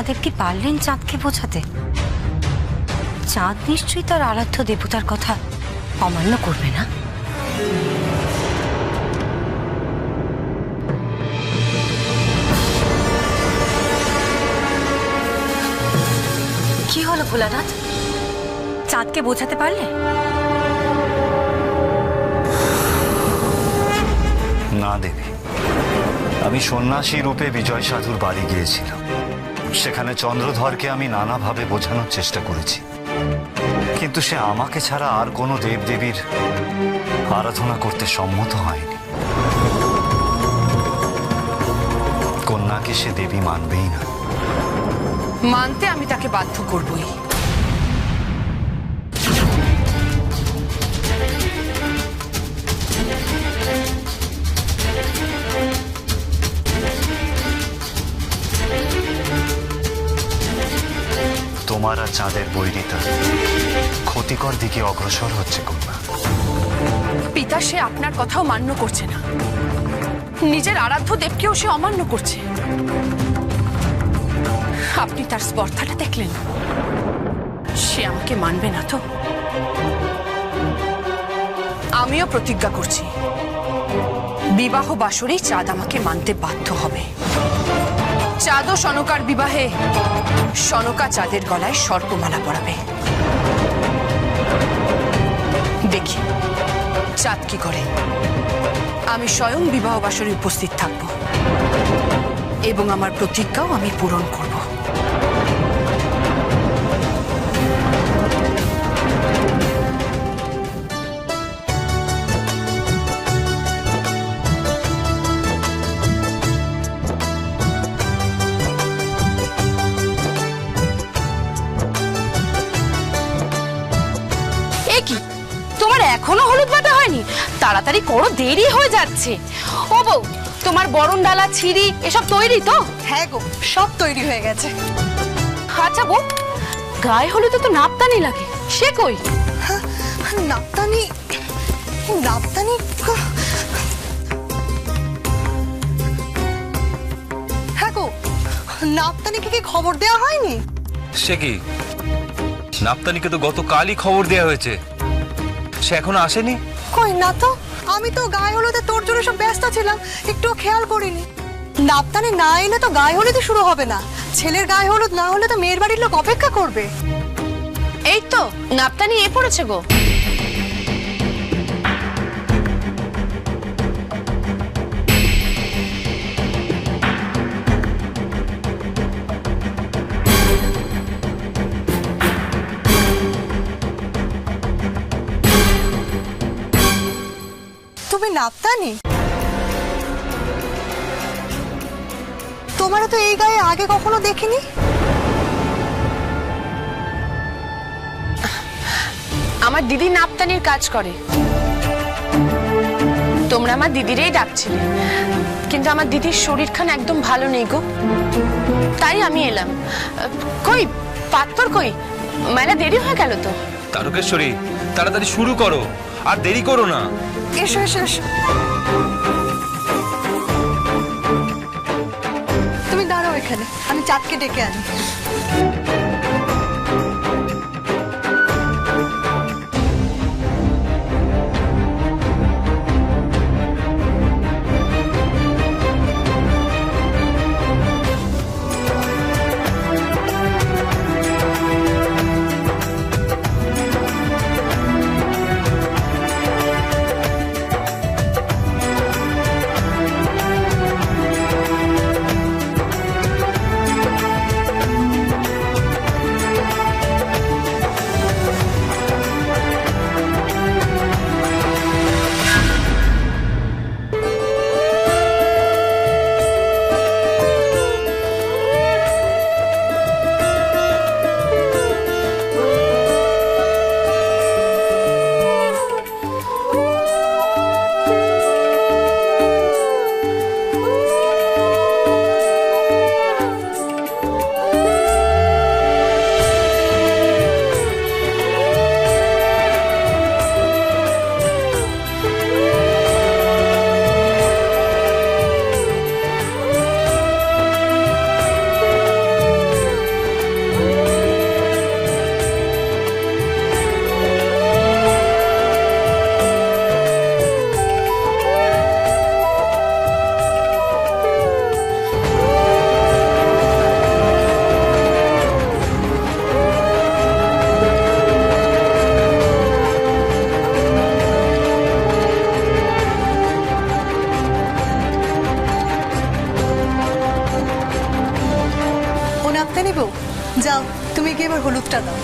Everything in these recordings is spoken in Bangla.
মহাদেব কি পারলেন চাঁদকে বোঝাতে? চাঁদ নিশ্চয়ই তার আরাধ্য দেবতার কথা অমান্য করবে না। কি হলো ভোলানাথ, চাঁদকে বোঝাতে পারলে? না দেবী, আমি সন্ন্যাসী রূপে বিজয় সাধুর বাড়ি গিয়েছিলাম। সেখানে চন্দ্রধরকে আমি নানাভাবে বোঝানোর চেষ্টা করেছি, কিন্তু সে আমাকে ছাড়া আর কোনো দেবদেবীর আরাধনা করতে সম্মত হয়নি। কন্যাকে সে দেবী মানবেই না। মানতে আমি তাকে বাধ্য করবই। তোমার আর চাঁদের বৈরিতা ক্ষতিকর দিকে অগ্রসর হচ্ছে কন্যা। পিতা, সে আপনার কথাও মান্য করছে না, নিজের আরাধ্য দেবকেও সে অমান্য করছে। আপনি তার স্পর্ধাটা দেখলেন? সে আমাকে মানবে না তো? আমিও প্রতিজ্ঞা করছি, বিবাহ বাসরেই চাঁদ আমাকে মানতে বাধ্য হবে। চাঁদ ও সনকার বিবাহে সনকা চাঁদের গলায় সর্পমালা পরাবে। দেখি চাঁদ কি করে। আমি স্বয়ং বিবাহ বাসরে উপস্থিত থাকব এবং আমার প্রতিজ্ঞাও আমি পূরণ করব। এখনো হলুদ বাটা হয়নি? তাড়াতাড়ি করো, দেরি হয়ে যাচ্ছে। ও বউ, তোমার বরণ ডালা, ছিরি এসব তৈরি তো? হ্যাঁ গো, সব তৈরি হয়ে গেছে। আচ্ছা বউ, গায়ে হলুদে তো নাপতানি লাগে, সে কই? নাপতানি? নাপতানি? হ্যাঁ গো, নাপতানিকে কি খবর দেওয়া হয়নি? সে কি, নাপতানিকে তো গতকালই খবর দেওয়া হয়েছে, সে এখনো আসেনি। কই না তো, আমি তো গায়ে হলুদে তোর জন্য সব ব্যস্ত ছিলাম, একটু খেয়াল করিনি। নাপতানি না এলে তো গায়ে হলুদে শুরু হবে না। ছেলের গায়ে হলুদ না হলে তো মেয়ের বাড়ির লোক অপেক্ষা করবে। এই তো নাপতানি এ পড়েছে গো। তুমি নাপতানি? তোমার তো এই গায়ে আগে কখনো দেখিনি। আমার দিদি নাপতানির কাজ করে। তোমরা আমার দিদিরই ডাকছিলে, কিন্তু আমার দিদির শরীরখান একদম ভালো নেই গো, তাই আমি এলাম। কই পাত্তর কই? মেলা দেরি হয়ে গেল তো। তারকেশ্বরী, তাড়াতাড়ি শুরু করো, আর দেরি করো না। এসো এসো এসো, তুমি দাঁড়াও এখানে, আমি চাঁদকে ডেকে আনি। জিনিসটা দাও।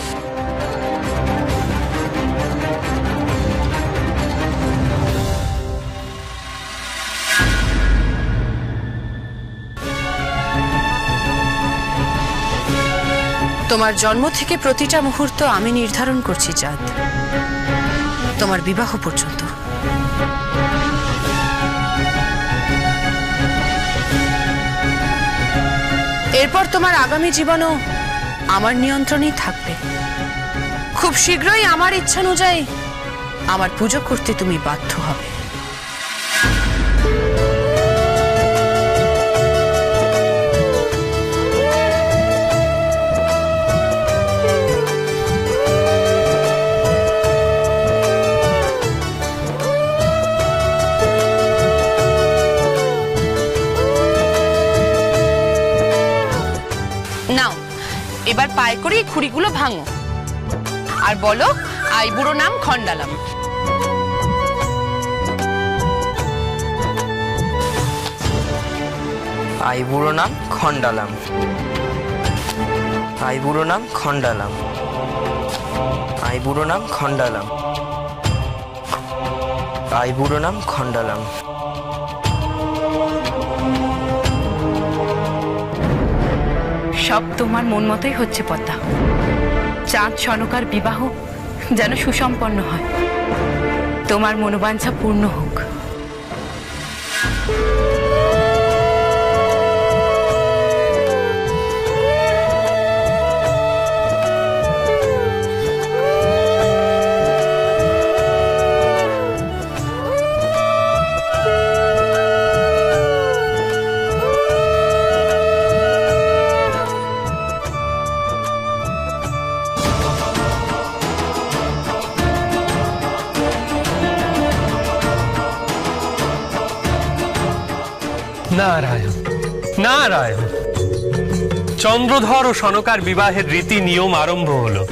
তোমার জন্ম থেকে প্রতিটা মুহূর্ত আমি নির্ধারণ করছি চাঁদ, তোমার বিবাহ পর্যন্ত। এরপর তোমার আগামী জীবনও আমার নিয়ন্ত্রণেই থাকবে। খুব শীঘ্রই আমার ইচ্ছানুযায়ী আমার পুজো করতে তুমি বাধ্য হবে। নাও এবার পায়ে করে এই খুঁড়িগুলো ভাঙো আর বলো আইবুড়ো নাম খন্ডালাম। আইবুড়ো নাম খন্ডালাম, আইবুড়ো নাম খন্ডালাম, আইবুড়ো নাম খন্ডালাম, আইবুড়ো নাম খন্ডালাম। সব তোমার মন মতোই হচ্ছে পদ্মা। চাঁদ সনকার বিবাহ যেন সুসম্পন্ন হয়, তোমার মনোবাঞ্ছা পূর্ণ হোক। নারায়ণ নারায়ণ, চন্দ্রধর ও সনকার বিবাহের রীতি নিয়ম আরম্ভ হলো।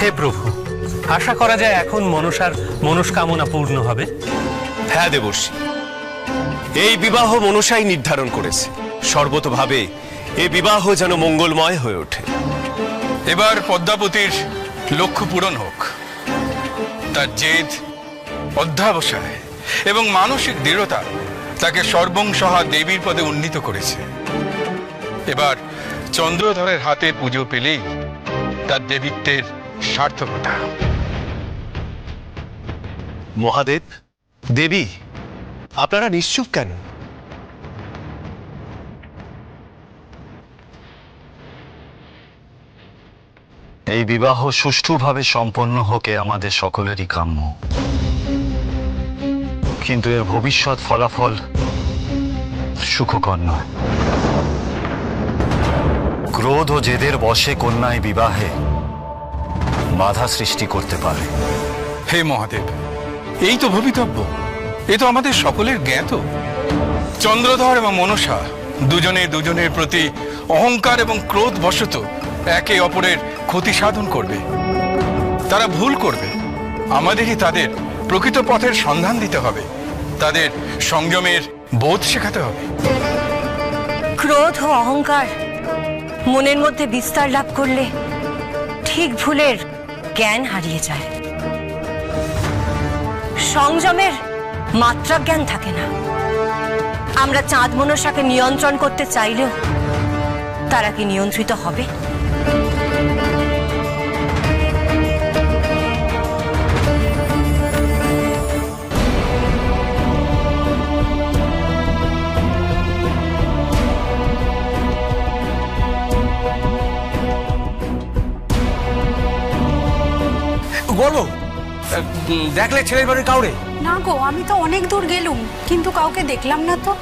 হে প্রভু, আশা করা যায় এখন মনসার মনস্কামনা পূর্ণ হবে। হ্যাঁ দেবর্ষী, এই বিবাহ মনসাই নির্ধারণ করেছে। সর্বতভাবে এই বিবাহ যেন মঙ্গলময় হয়ে ওঠে। এবার পদ্মাবতীর লক্ষ্য পূরণ হোক। তার জেদ, অধ্যাবসায় এবং মানসিক দৃঢ়তা তাকে সর্বংসহা দেবীর পদে উন্নীত করেছে। এবার চন্দ্রধরের হাতে পুজো পেলেই তার দেবীত্বের সার্থকতা। মহাদেব, দেবী, আপনারা নিশ্চুপ কেন? এই বিবাহ সুষ্ঠুভাবে সম্পন্ন হোকে আমাদের সকলেরই কাম্য, কিন্তু এর ভবিষ্যৎ ফলাফল সুখকর নয়। ক্রোধ ও জেদের বশে কন্যায় বিবাহে বাধা সৃষ্টি করতে পারে। হে মহাদেব, এই তো ভবিতব্য, এ তো আমাদের সকলের জ্ঞাত। চন্দ্রধর এবং মনসা দুজনের প্রতি অহংকার এবং ক্রোধ বশত একে অপরের ক্ষতি সাধন করবে। তারা ভুল করবে, আমাদেরই তাদের প্রকৃত পথের সন্ধান দিতে হবে, তাদের সংযমের বোধ শেখাতে হবে। ক্রোধ ও অহংকার মনের মধ্যে বিস্তার লাভ করলে ঠিক ভুলের জ্ঞান হারিয়ে যায়। সংযমের মাত্রা জ্ঞান থাকে না। আমরা চাঁদ মনসাকে নিয়ন্ত্রণ করতে চাইলেও তারা কি নিয়ন্ত্রিত হবে? বলবো দেখলে ছেলের বাড়ির কাউরে? না গো, আমি তো অনেক দূর গেলুম, কিন্তু কাউকে দেখলাম না তো।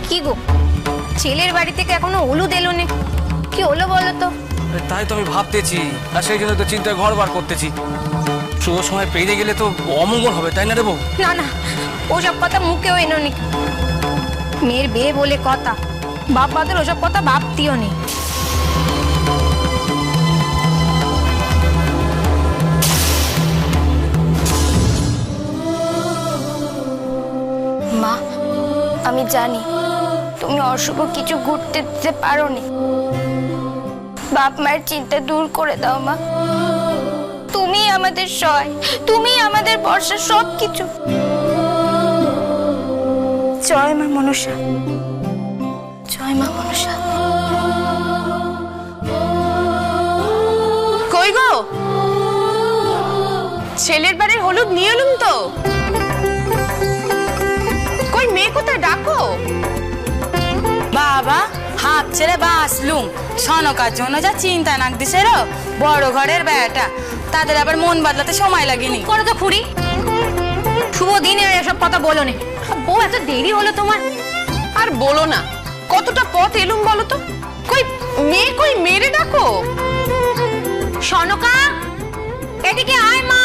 কি গো, ছেলের বাড়ি থেকে এখনো হলুদ এলো নে, কি হলো বলো তো? তাই তো আমি ভাবতেছি, আর সেই জন্য তো চিন্তায় ঘর বার করতেছি। শুভ সময় পেরিয়ে গেলে তো অমঙ্গল হবে, তাই না রে বউ? না না, ওসব কথা মুখেও এনোনি। মেয়ের বিয়ে বলে কথা, বাপ বাদের ওসব কথা ভাবতিও নি। মা, আমি জানি তুমি অশুভ কিছু ঘুরতে দিতে পারো নি। বাপ মায়ের চিন্তা দূর করে দাও মা। তুমি আমাদের সহায়, তুমি আমাদের ভরসা, সবকিছু। জয় মা মনসা, জয় মা মনসা। কই গো, ছেলের বাড়ির হলুদ নিয়ে এলুম তো। কই মেয়ে কোথায়, ডাকো। বাবা হাফ ছেড়ে বাঁচলুম, সনকার জন্য যা চিন্তা নাক দিছে রো, বড় ঘরের বেটা, তাদের আবার মন বদলাতে সময় লাগেনি। করো তো খুড়ি, শুভ দিনে এসব কথা বলো নি। বউ এত দেরি হলো তোমার। আর বলো না, কতটা পথ এলুম বলো তো। কই মেরে ডাকো। সনকা, এদিকে আয় মা।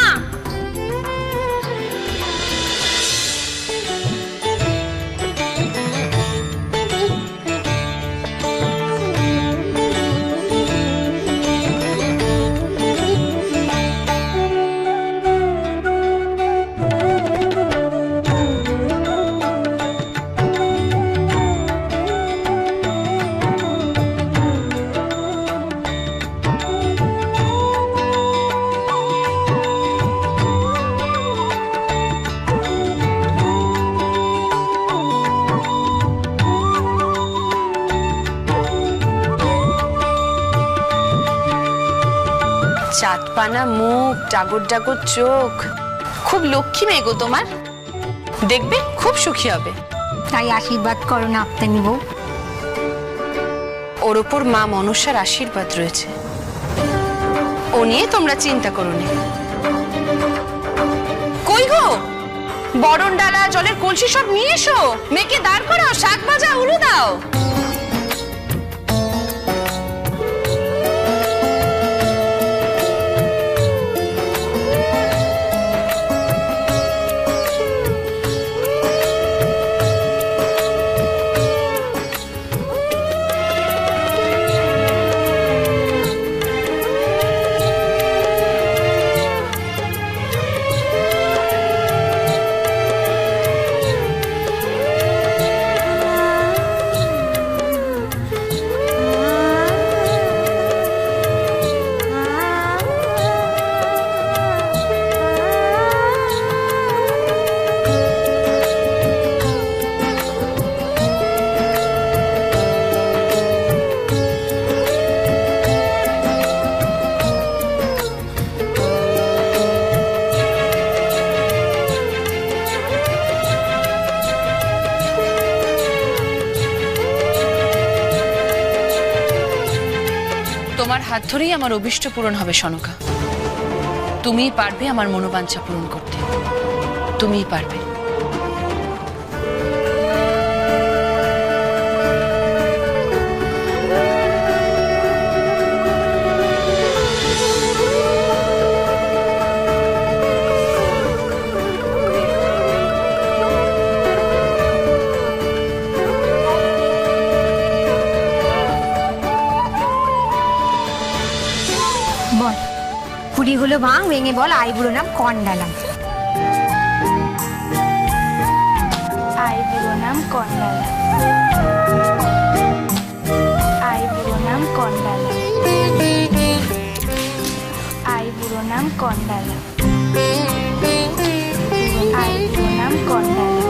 চাঁদপানা মুখ, ডাগর ডাগর চোখ, খুব লক্ষ্মী মেয়ে গো তোমার। দেখবে খুব সুখী হবে। তাই আশীর্বাদ করো না আপনি নিব। ওর ওপর মা মনসার আশীর্বাদ রয়েছে, ও নিয়ে তোমরা চিন্তা করো না। কই গো, বরণ ডালা, জলের কলসি সব নিয়ে এসো। মেয়েকে দাঁড় করাও, শাক ভাজা উলু দাও। তোমার হাত ধরেই আমার অভিষ্ট পূরণ হবে সনকা। তুমিই পারবে আমার মনোবাঞ্ছা পূরণ করতে, তুমিই পারবে। বল কুড়ি হলো ভাঙ, ভেঙে বল আইবুড়ো নাম কন্ডালাম। আইবুড়ো নাম কন্ডালা, আইবুড়ো নাম কন্ডালা, আইবুড়ো নাম কন্ডালা, আইবুড়ো নাম কন্ডালা।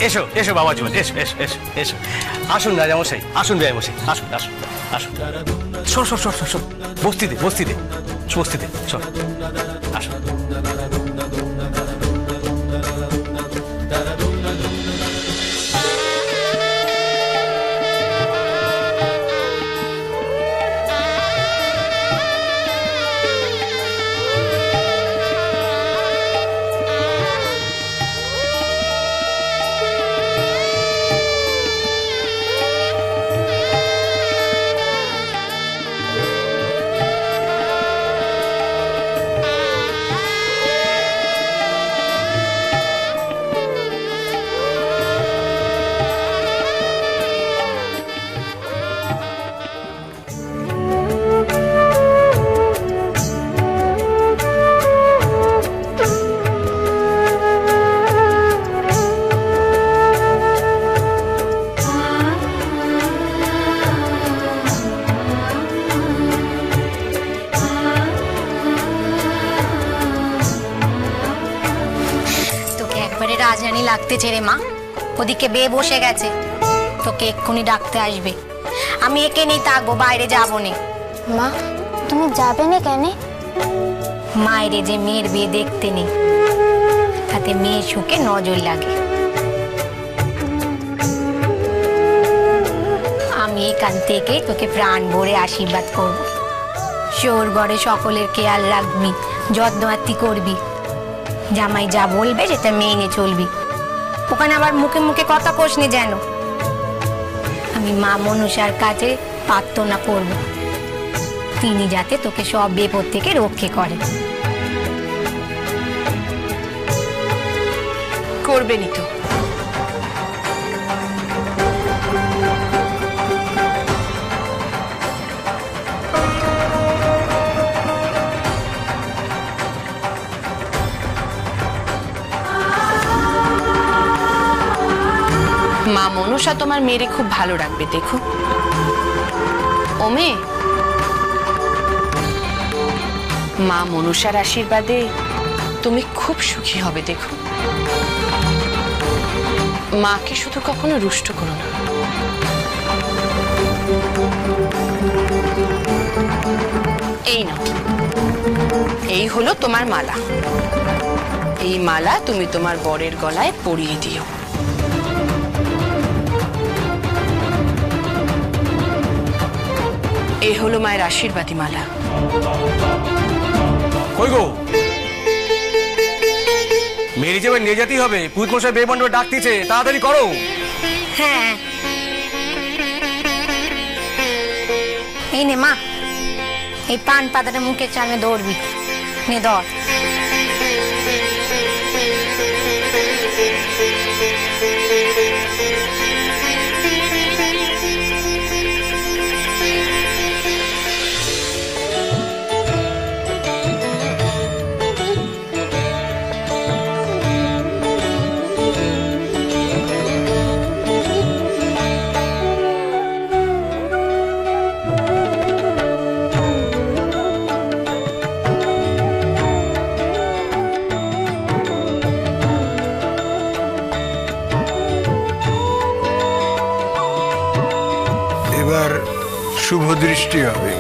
এসো এসো বাবা জীবন, এসো এসো এসো এসো। আসুন রাজামশাই, আসুন রাজামশাই, আসুন আসুন আসুন। সর সর সর সর সর, বস্তি দে বস্তি দে বস্তি দে, সর আসুন। রাজরানী লাগতেছে রে মা, ওদিকে বে বসে গেছে, তোকে এক্ষুনি ডাকতে আসবে। আমি একে নিয়ে থাকবো, বাইরে যাবো নে। মা তুমি যাবে না কেন? মায়েরে যে মেয়ের বিয়ে দেখতে নেই, তাতে মেয়ের সুখে নজর লাগে। আমি এখান থেকে তোকে প্রাণ ভরে আশীর্বাদ করব। শোর ঘরে সকলের খেয়াল রাখবি, যত্নআত্তি করবি, জামাই যা বলবে সেটা মেনে চলবি। ওখানে আবার মুখে মুখে কথা কোসনি যেন। আমি মা মনসার কাছে প্রার্থনা করব, তিনি যাতে তোকে সব বিপদ থেকে রক্ষে করেন। করবেনই তো। মা মনসা তোমার মেয়েরে খুব ভালো রাখবে, দেখো। ও মেয়ে, মা মনসার আশীর্বাদে তুমি খুব সুখী হবে, দেখো। মাকে শুধু কখনো রুষ্ট করো না। এই নাও, এই হলো তোমার মালা। এই মালা তুমি তোমার বরের গলায় পরিয়ে দিও। এই হলো মায়ের আশীর্বাদী মালা। কই গো, মেরি যাবে নিয়ে যেতেই হবে, পুত মশাই বে মণ্ডপে ডাকতেছে, তাড়াতাড়ি করো। হ্যাঁ, এই নে মা, এই পান পাতাটা মুখের সামনে ধরবি, নে ধর। এবার শুভ দৃষ্টি হবে।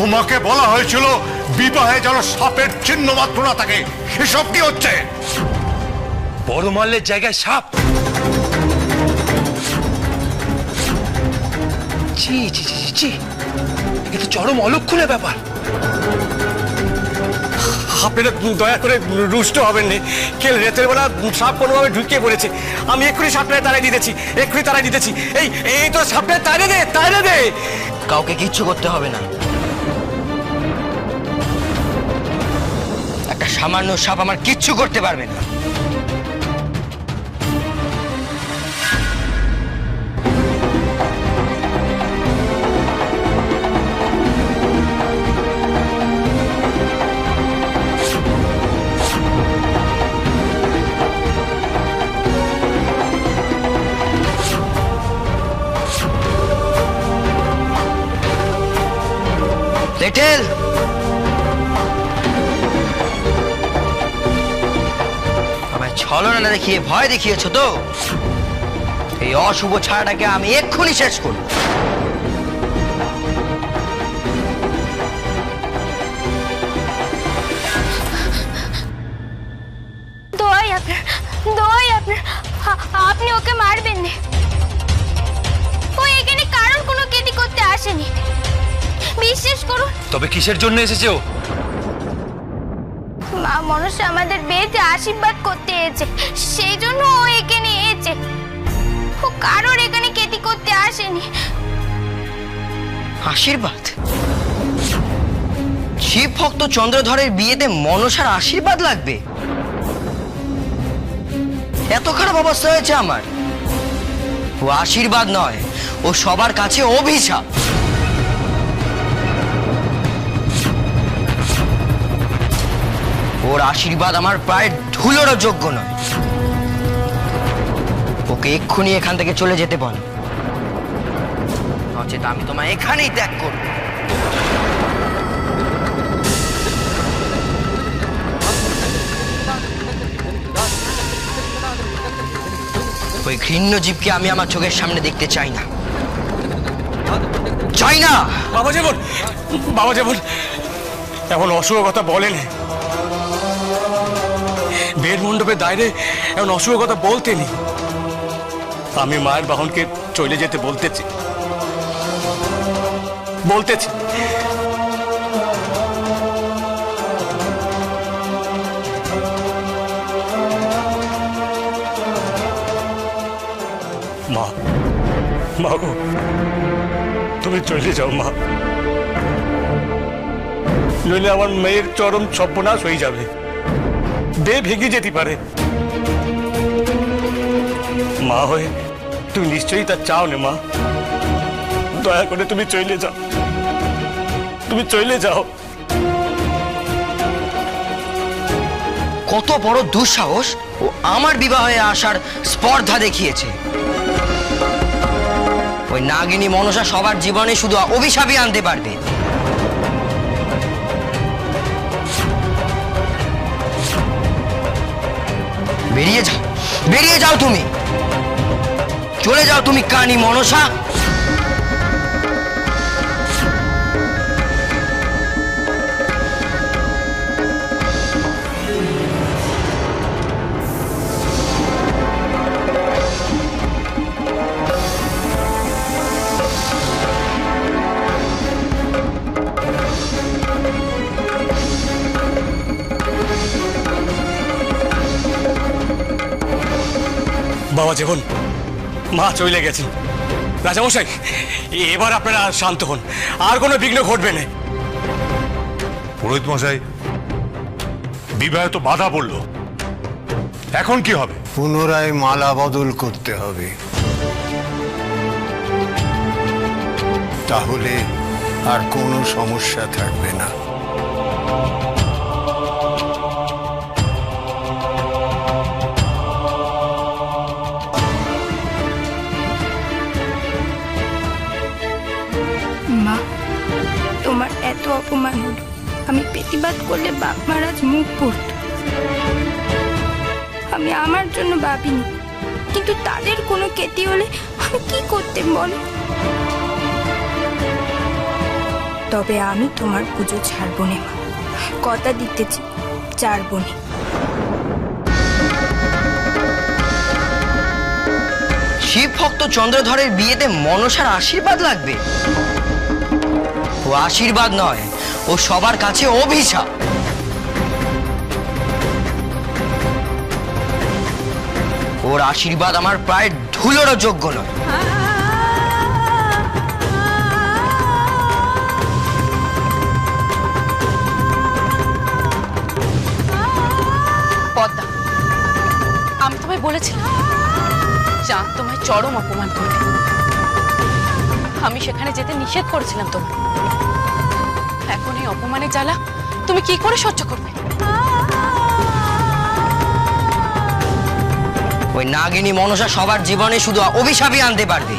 তোমাকে বলা হয়েছিল বিবাহে যেন সাপের চিহ্ন মাত্র না থাকে। এসব কি হচ্ছে? বড় মাল্যের জায়গায় সাপ? ছি ছি ছি ছি, এ তো চরম অলক্ষণের ব্যাপার। আপনারা দয়া করে রুষ্ট হবেন না। কেল রাতের বেলা সাপ কোনোভাবে ঢুকিয়ে পড়েছে। আমি এক্ষুনি সাপটা তাড়াই দিতেছি, এক্ষুনি তাড়াই দিতেছি। এই তো সাপটা তাড়িয়ে দে, তাড়িয়ে দে। কাউকে কিচ্ছু করতে হবে না। একটা সামান্য সাপ আমার কিচ্ছু করতে পারবে না। লিটল, আমায় ছলনা দেখিয়ে ভয় দেখিয়েছো তো? এই অশুভ ছায়াটাকে আমি এক্ষুনি শেষ করব। দোয়াই আপনার, দোয়াই আপনার, আপনি ওকে মারবেন না। ও এখানে কারণ কোনো কেটি করতে আসেনি, বিশ্বাস করুন। তবে কিসের জন্য এসেছে ও? মা মনসা আমাদের বিয়েতে আশীর্বাদ করতে এসেছে, সেই জন্য ও এখানে এসেছে। ও কারোর এখানে কেটি করতে আসেনি। আশীর্বাদ? শিব ভক্ত চন্দ্রধরের বিয়েতে মনসার আশীর্বাদ লাগবে? এত খারাপ অবস্থা হয়েছে আমার? ও আশীর্বাদ নয়, ও সবার কাছে অভিশাপ। ওর আশীর্বাদ আমার প্রায় ধুলোরও যোগ্য নয়। ওকে এক্ষুনি এখান থেকে চলে যেতে বল, নচেত আমি তোমায় এখানেই ত্যাগ করব। ওই ঘৃণ্য জীবকে আমি আমার চোখের সামনে দেখতে চাই না, চাই না। বাবা যেমন, বাবা যেমন এমন অশুভ কথা বলেন। বের মণ্ডপের দায়রে এমন অশুভ কথা বলতেনি। আমি মায়ের বাহনকে চলে যেতে বলতেছি, বলতেছি। মা, মা গো, তুমি চলে যাও মা, নইলে আমার মেয়ের চরম সর্বনাশ হয়ে যাবে, দেহ ভেঙে যেতে পারে। মা হয়ে তুমি নিশ্চয়ই তা চাও না মা। দয়া করে তুমি চলে যাও, তুমি চলে যাও। কত বড় দুঃসাহস! ও আমার বিবাহে আসার স্পর্ধা দেখিয়েছে। ওই নাগিনী মনসা সবার জীবনে শুধু অভিশাপই আনতে পারবে। বেরিয়ে যাও, বেরিয়ে যাও তুমি, চলে যাও তুমি কানি মনসা। বাবা যেমন, মা চলে গেছেন। রাজামশাই, এবার আপনারা শান্ত হন, আর কোনো বিঘ্ন ঘটবে না। পুরোহিত মশাই, বিবাহে তো বাধা পড়লো, এখন কি হবে? পুনরায় মালা বদল করতে হবে, তাহলে আর কোনো সমস্যা থাকবে না। মা, তোমার এত অপমান হলো, আমি প্রতিবাদ করলে বাপ মহারাজ মুখ পড়ত। আমি আমার জন্য ভাবিনি, কিন্তু তাদের কোনো ক্ষতি হলে আমি কি করতে বলো? তবে আমি তোমার পুজো ছাড়বো না মা, কথা দিতেছি ছাড়বো না। শিব ভক্ত চন্দ্রধরের বিয়েতে মনসার আশীর্বাদ লাগবে? ও আশীর্বাদ নয়, ও সবার কাছে অভিশাপ। ওর আশীর্বাদ আমার প্রায় ধুলোরও যোগ্য নয়। পদ্মা, আমি তোমায় বলেছিলাম চাঁদ তোমায় চরম অপমান করবে। আমি সেখানে যেতে নিষেধ করেছিলাম তোমায়। এখন এই অপমানের জ্বালা তুমি কি করে সহ্য করবে? ওই নাগিনী মনসা সবার জীবনে শুধু অভিশাপই আনতে পারবে।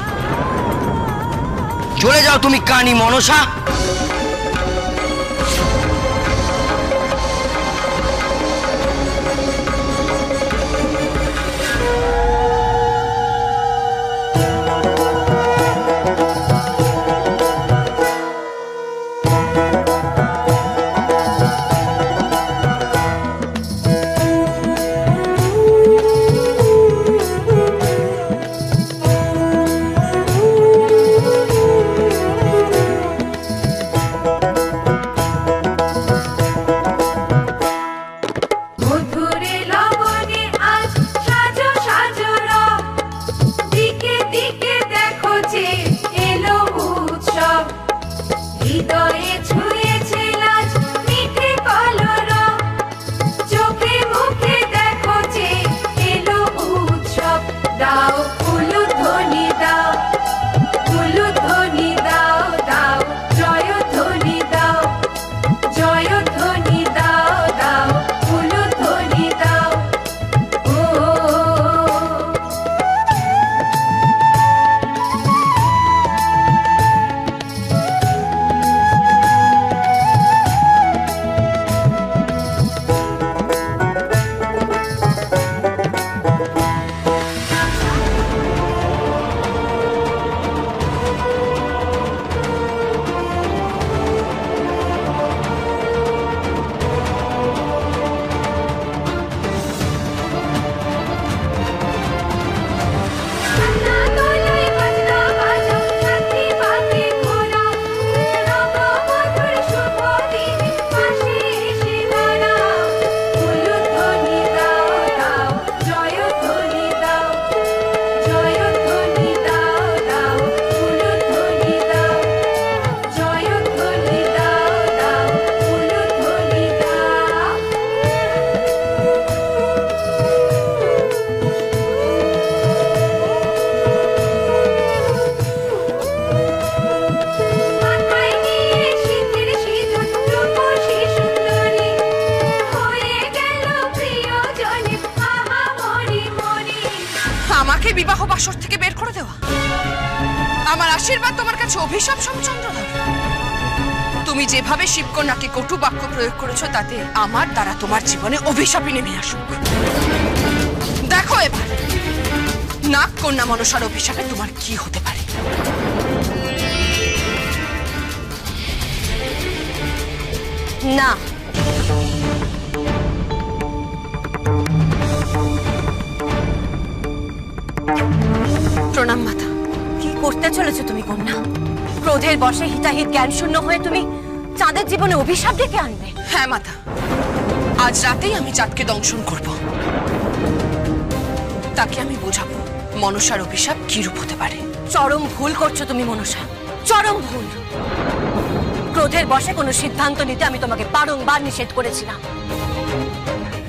চলে যাও তুমি কানি মনসা। আমাকে বিবাহ বাসর থেকে বের করে দেওয়া, আমার আশীর্বাদ তোমার কাছে অভিশাপ চন্দ্রধর। তুমি যেভাবে শিবকন্যাকে কটু বাক্য প্রয়োগ করেছো তাতে আমার দ্বারা তোমার জীবনে অভিশাপই নেমে আসুক। দেখো এবার নাগ কন্যা মনসার অভিশাপে তোমার কি হতে পারে। না, প্রণাম মাতা। কি করতে চলেছো তুমি কন্যা? ক্রোধের বশে হিতাহিত জ্ঞান শূন্য হয়ে তুমি চাঁদের জীবনে অভিশাপ ডেকে আনবে? হ্যাঁ মাতা, আজ রাতেই আমি চাঁদকে দংশন করব। তাকে আমি বোঝাবো মনসার অভিশাপ কি রূপ হতে পারে। চরম ভুল করছো তুমি মনসা, চরম ভুল। ক্রোধের বশে কোনো সিদ্ধান্ত নিতে আমি তোমাকে বারংবার নিষেধ করেছিলাম।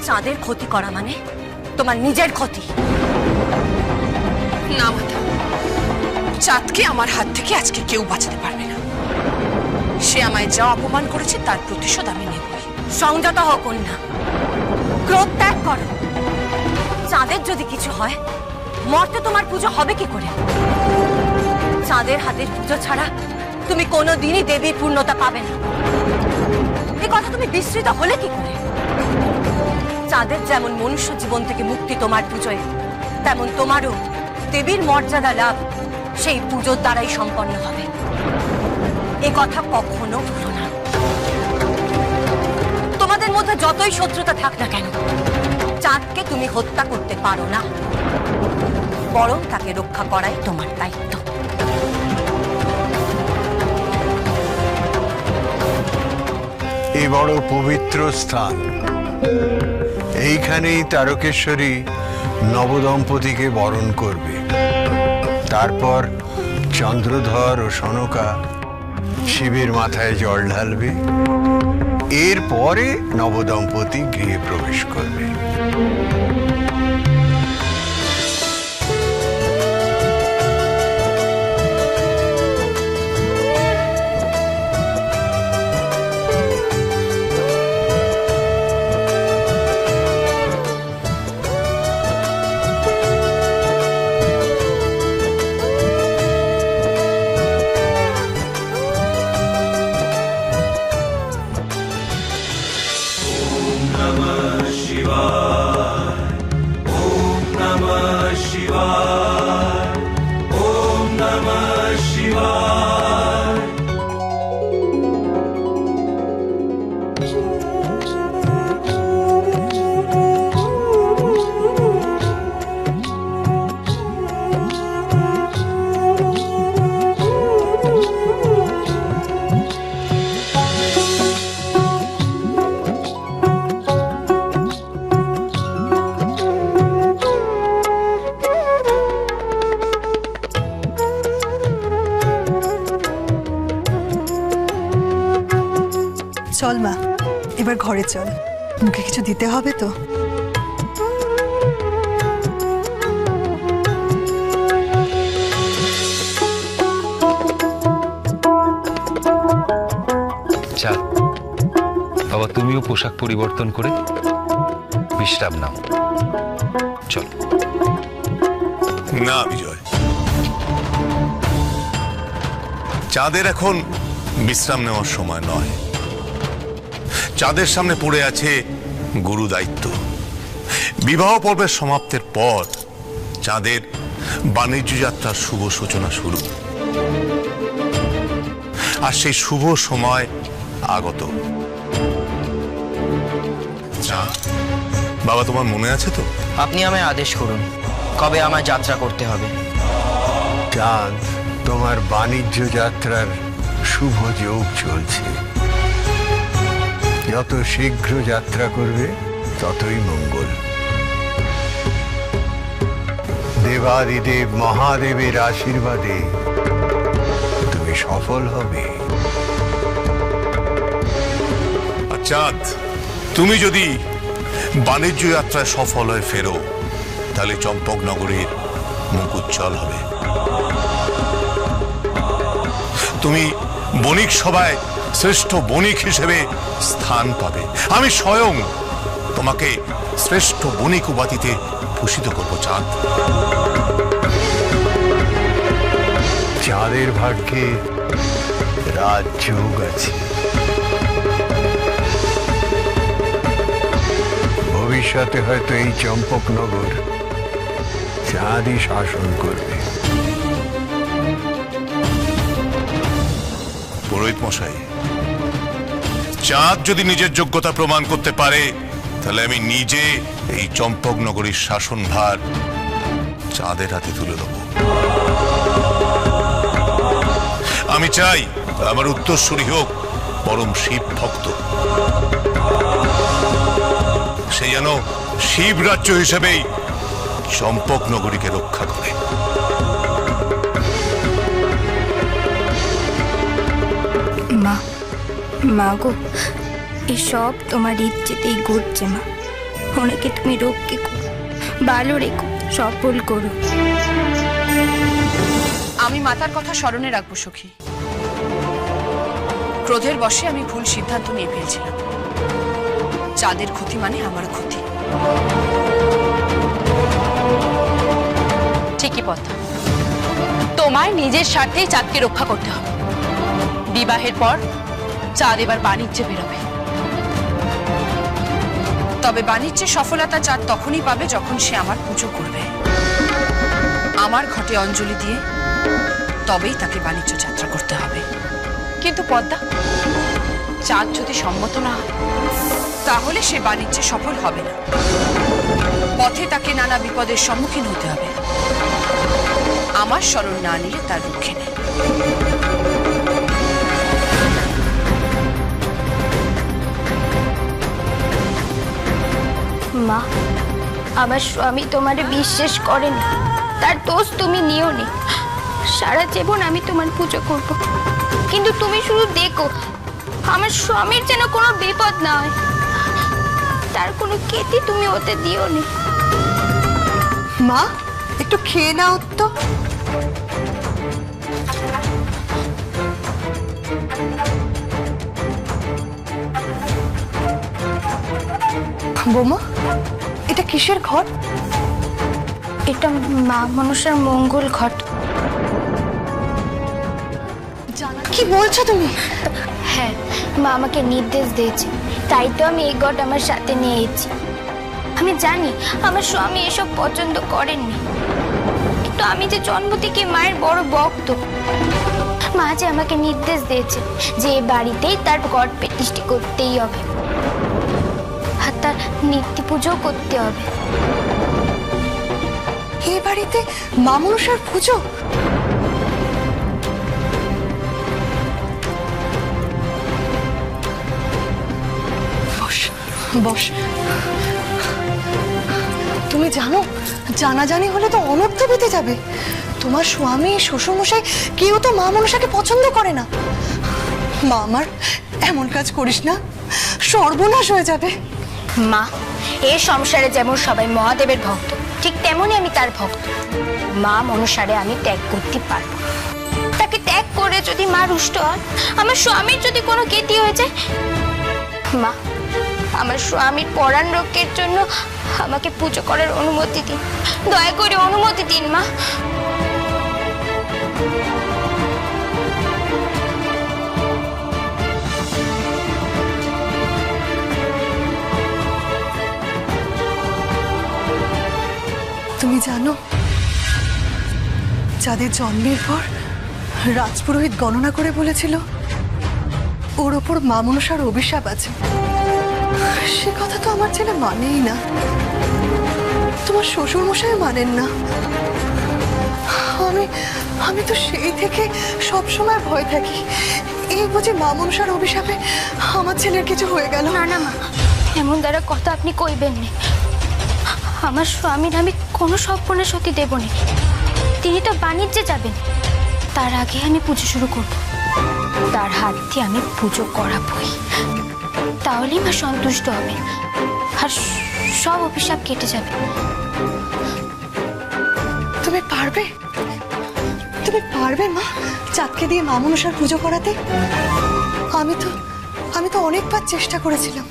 চাঁদের ক্ষতি করা মানে তোমার নিজের ক্ষতি। না মাতা, চাঁদকে আমার হাত থেকে আজকে কেউ বাঁচাতে পারবে না। সে আমায় যা অপমান করেছে তার প্রতিশোধ আমি নেবই। সংযত হও কন্যা, ক্রোধ ত্যাগ করো। চাঁদের যদি কিছু হয় মর্তে তোমার পুজো হবে কি করে? চাঁদের হাতের পুজো ছাড়া তুমি কোনোদিনই দেবীর পূর্ণতা পাবে না। এ কথা তুমি বিস্মৃত হলে কি করে? চাঁদের যেমন মনুষ্য জীবন থেকে মুক্তি তোমার পুজোয়, তেমন তোমারও দেবীর মর্যাদা লাভ সেই পুজোর দ্বারাই সম্পন্ন হবে। এ কথা কখনো ভুলো না। তোমাদের মধ্যে যতই শত্রুতা থাক না কেন, চাঁদকে তুমি হত্যা করতে পারো না, বরং তাকে রক্ষা করাই তোমার দায়িত্ব। এই বড় পবিত্র স্থান, এইখানেই তারকেশ্বরী নবদম্পতিকে বরণ করবে। তারপর চন্দ্রধর ও সনকা শিবের মাথায় জল ঢালবে। এরপরে নবদম্পতি গৃহে প্রবেশ করবে। চল মা, এবার ঘরে চল, মুখে কিছু দিতে হবে তো। চাঁদ, বাবা তুমিও পোশাক পরিবর্তন করে বিশ্রাম নাও। চল। না বিজয়, চাঁদের এখন বিশ্রাম নেওয়ার সময় নয়। চাঁদের সামনে পড়ে আছে গুরু দায়িত্ব। বিবাহ পর্বের সমাপ্তির পর চাঁদের বাণিজ্য যাত্রার শুভ সূচনা শুরু, আর সেই শুভ সময় আগত। বাবা, তোমার মনে আছে তো? আপনি আমায় আদেশ করুন, কবে আমায় যাত্রা করতে হবে। চাঁদ, তোমার বাণিজ্য যাত্রার শুভ যোগ চলছে। যত শীঘ্র যাত্রা করবে ততই মঙ্গল। দেবাদিদেব মহাদেবের আশীর্বাদে তুমি সফল হবে। চাঁদ, তুমি যদি বাণিজ্য যাত্রায় সফল হয়ে ফেরো, তাহলে চম্পকনগরীর মুখ উজ্জ্বল হবে। তুমি বণিক সভায় শ্রেষ্ঠ বণিক হিসেবে স্থান পাবে। আমি স্বয়ং তোমাকে শ্রেষ্ঠ বণিক উপাধিতে ভূষিত করব। চাঁদ, চাঁদের ভাগ্যে রাজযোগ আছে। ভবিষ্যতে হয়তো এই চম্পকনগর চাঁদই শাসন করবে। পুরোহিত মশাই, চাঁদ যদি নিজের যোগ্যতা প্রমাণ করতে পারে, তাহলে আমি নিজে এই চম্পকনগরীর শাসনভার চাঁদের হাতে তুলে দেব। আমি চাই আমার উত্তরসূরি হোক পরম শিব ভক্ত। সে যেন শিব রাজ্য হিসেবেই চম্পকনগরীকে রক্ষা করে। মা, মা গো, এসব তোমার ইচ্ছেতেই ঘটছে মা। ওনাকে তুমি রক্ষে করো, ভালো রেখো, সফল করো। আমি মাতার কথা স্মরণে রাখবো সখী। ক্রোধের বশে আমি ভুল সিদ্ধান্ত নিয়ে ফেলছিলাম। চাঁদের ক্ষতি মানে আমার ক্ষতি। ঠিকই কথা, তোমার নিজের স্বার্থেই চাঁদকে রক্ষা করতে হবে। বিবাহের পর চাঁদ এবার বাণিজ্যে বেরোবে। তবে বাণিজ্যে সফলতা চাঁদ তখনই পাবে যখন সে আমার পুজো করবে, আমার ঘটে অঞ্জলি দিয়ে। তবেই তাকে বাণিজ্য যাত্রা করতে হবে। কিন্তু পদ্মা, চাঁদ যদি সম্মত না হয় তাহলে সে বাণিজ্যে সফল হবে না। পথে তাকে নানা বিপদের সম্মুখীন হতে হবে। আমার শরণ না নিলে তার রুখে নেই। মা, আমার স্বামী তোমারে বিশ্বাস করে না, তার দোষ তুমি নিও নি। সারা জীবন আমি তোমার পুজো করব, কিন্তু তুমি শুধু দেখো আমার স্বামীর যেন কোনো বিপদ না হয়। তার কোনো ক্ষতি তুমি ওতে দিও নি। মা, একটু খেয়ে নাও তো। বোমা, এটা কিসের ঘট? এটা মা মনসার মঙ্গল ঘট। কি বলছো তুমি? হ্যাঁ, মা আমাকে নির্দেশ দিয়েছে, তাই তো আমি এই ঘট আমার সাথে নিয়ে এসেছি। আমি জানি আমার স্বামী এসব পছন্দ করেননি, কিন্তু আমি যে জন্ম থেকে মায়ের বড় ভক্ত। মা যে আমাকে নির্দেশ দিয়েছে যে এই বাড়িতেই তার ঘট প্রতিষ্ঠা করতেই হবে, আর তার নিত্য পুজো করতে হবে। এই বাড়িতে মা মনসার পুজো? বস বস। তুমি জানো, জানাজানি হলে তো অনর্থ বিতে যাবে। তোমার স্বামী, শ্বশুরমশাই কেউ তো মা মনসাকে পছন্দ করে না। মা আমার, এমন কাজ করিস না, সর্বনাশ হয়ে যাবে। মা, এই সংসারে যেমন সবাই মহাদেবের ভক্ত, ঠিক তেমনই আমি তার ভক্ত। মা মনসারে আমি ত্যাগ করতে পারবো। তাকে ত্যাগ করে যদি মা রুষ্ট হয়, আমার স্বামীর যদি কোনো ক্ষতি হয়ে যায়, মা আমার স্বামীর পরাণ রক্ষের জন্য আমাকে পুজো করার অনুমতি দিন, দয়া করে অনুমতি দিন মা। তুমি জানো, যাদের জন্মের পর রাজপুরোহিত গণনা করে বলেছিল ওর ওপর মা মনসার অভিশাপ আছে, সে কথা তো আমার ছেলে মানেই না। তোমার শ্বশুর মশাই মানেন না। আমি তো সেই থেকে সবসময় ভয় থাকি, এই বুঝি মা মনসার অভিশাপে আমার ছেলের কিছু হয়ে গেল। না না মা, এমন দ্বারা কথা আপনি কইবেন না। আমার স্বামীর আমি কোনো স্বপ্নের সতী দেব না। তিনি তো বাণিজ্যে যাবেন, তার আগে আমি পুজো শুরু করব। তার হাত দিয়ে আমি পুজো করাবই, তাহলেই মা সন্তুষ্ট হবে আর সব অভিশাপ কেটে যাবে। তুমি পারবে? তুমি পারবে মা চাঁদকে দিয়ে মা মনসার পুজো করাতে? আমি তো অনেকবার চেষ্টা করেছিলাম,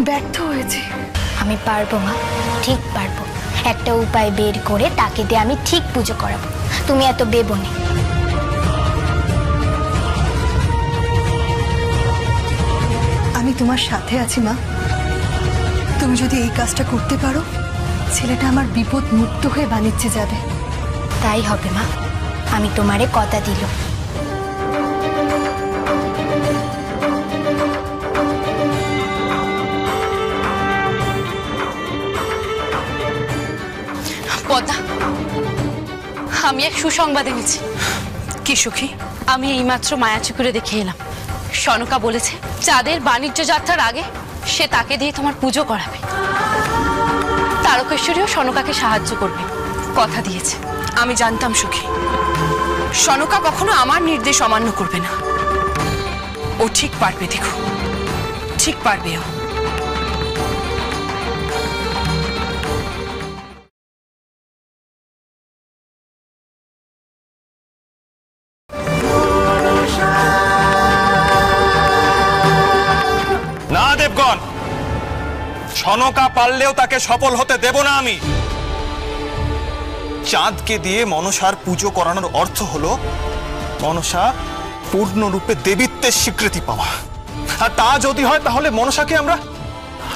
ব্যর্থ হয়েছে। আমি পারবো মা, ঠিক পারবো। একটা উপায় বের করে তাকে দিয়ে আমি ঠিক পুজো করাবো। তুমি এত বেবো না। আমি তোমার সাথে আছি মা। তুমি যদি এই কাজটা করতে পারো, ছেলেটা আমার বিপদ মুক্ত হয়ে বাণিজ্যে যাবে। তাই হবে মা, আমি তোমারে কথা দিল। পদ্মা, আমি এক সুসংবাদ এনেছি। কি সুখী? আমি এইমাত্র মায়াচুকুরে দেখে এলাম। সনকা বলেছে চাঁদের বাণিজ্য যাত্রার আগে সে তাকে দিয়ে তোমার পুজো করাবে। তারকেশ্বরীও সনকাকে সাহায্য করবে, কথা দিয়েছে। আমি জানতাম সুখী, সনকা কখনো আমার নির্দেশ অমান্য করবে না। ও ঠিক পারবে, দেখো ঠিক পারবে ও। না দেবগণ, সনকা পারলেও তাকে সফল হতে দেব না আমি। চাঁদকে দিয়ে মনসার পুজো করানোর অর্থ হলো মনসা পূর্ণরূপে দেবীত্বের স্বীকৃতি পাওয়া। আর তা যদি হয় তাহলে মনসাকে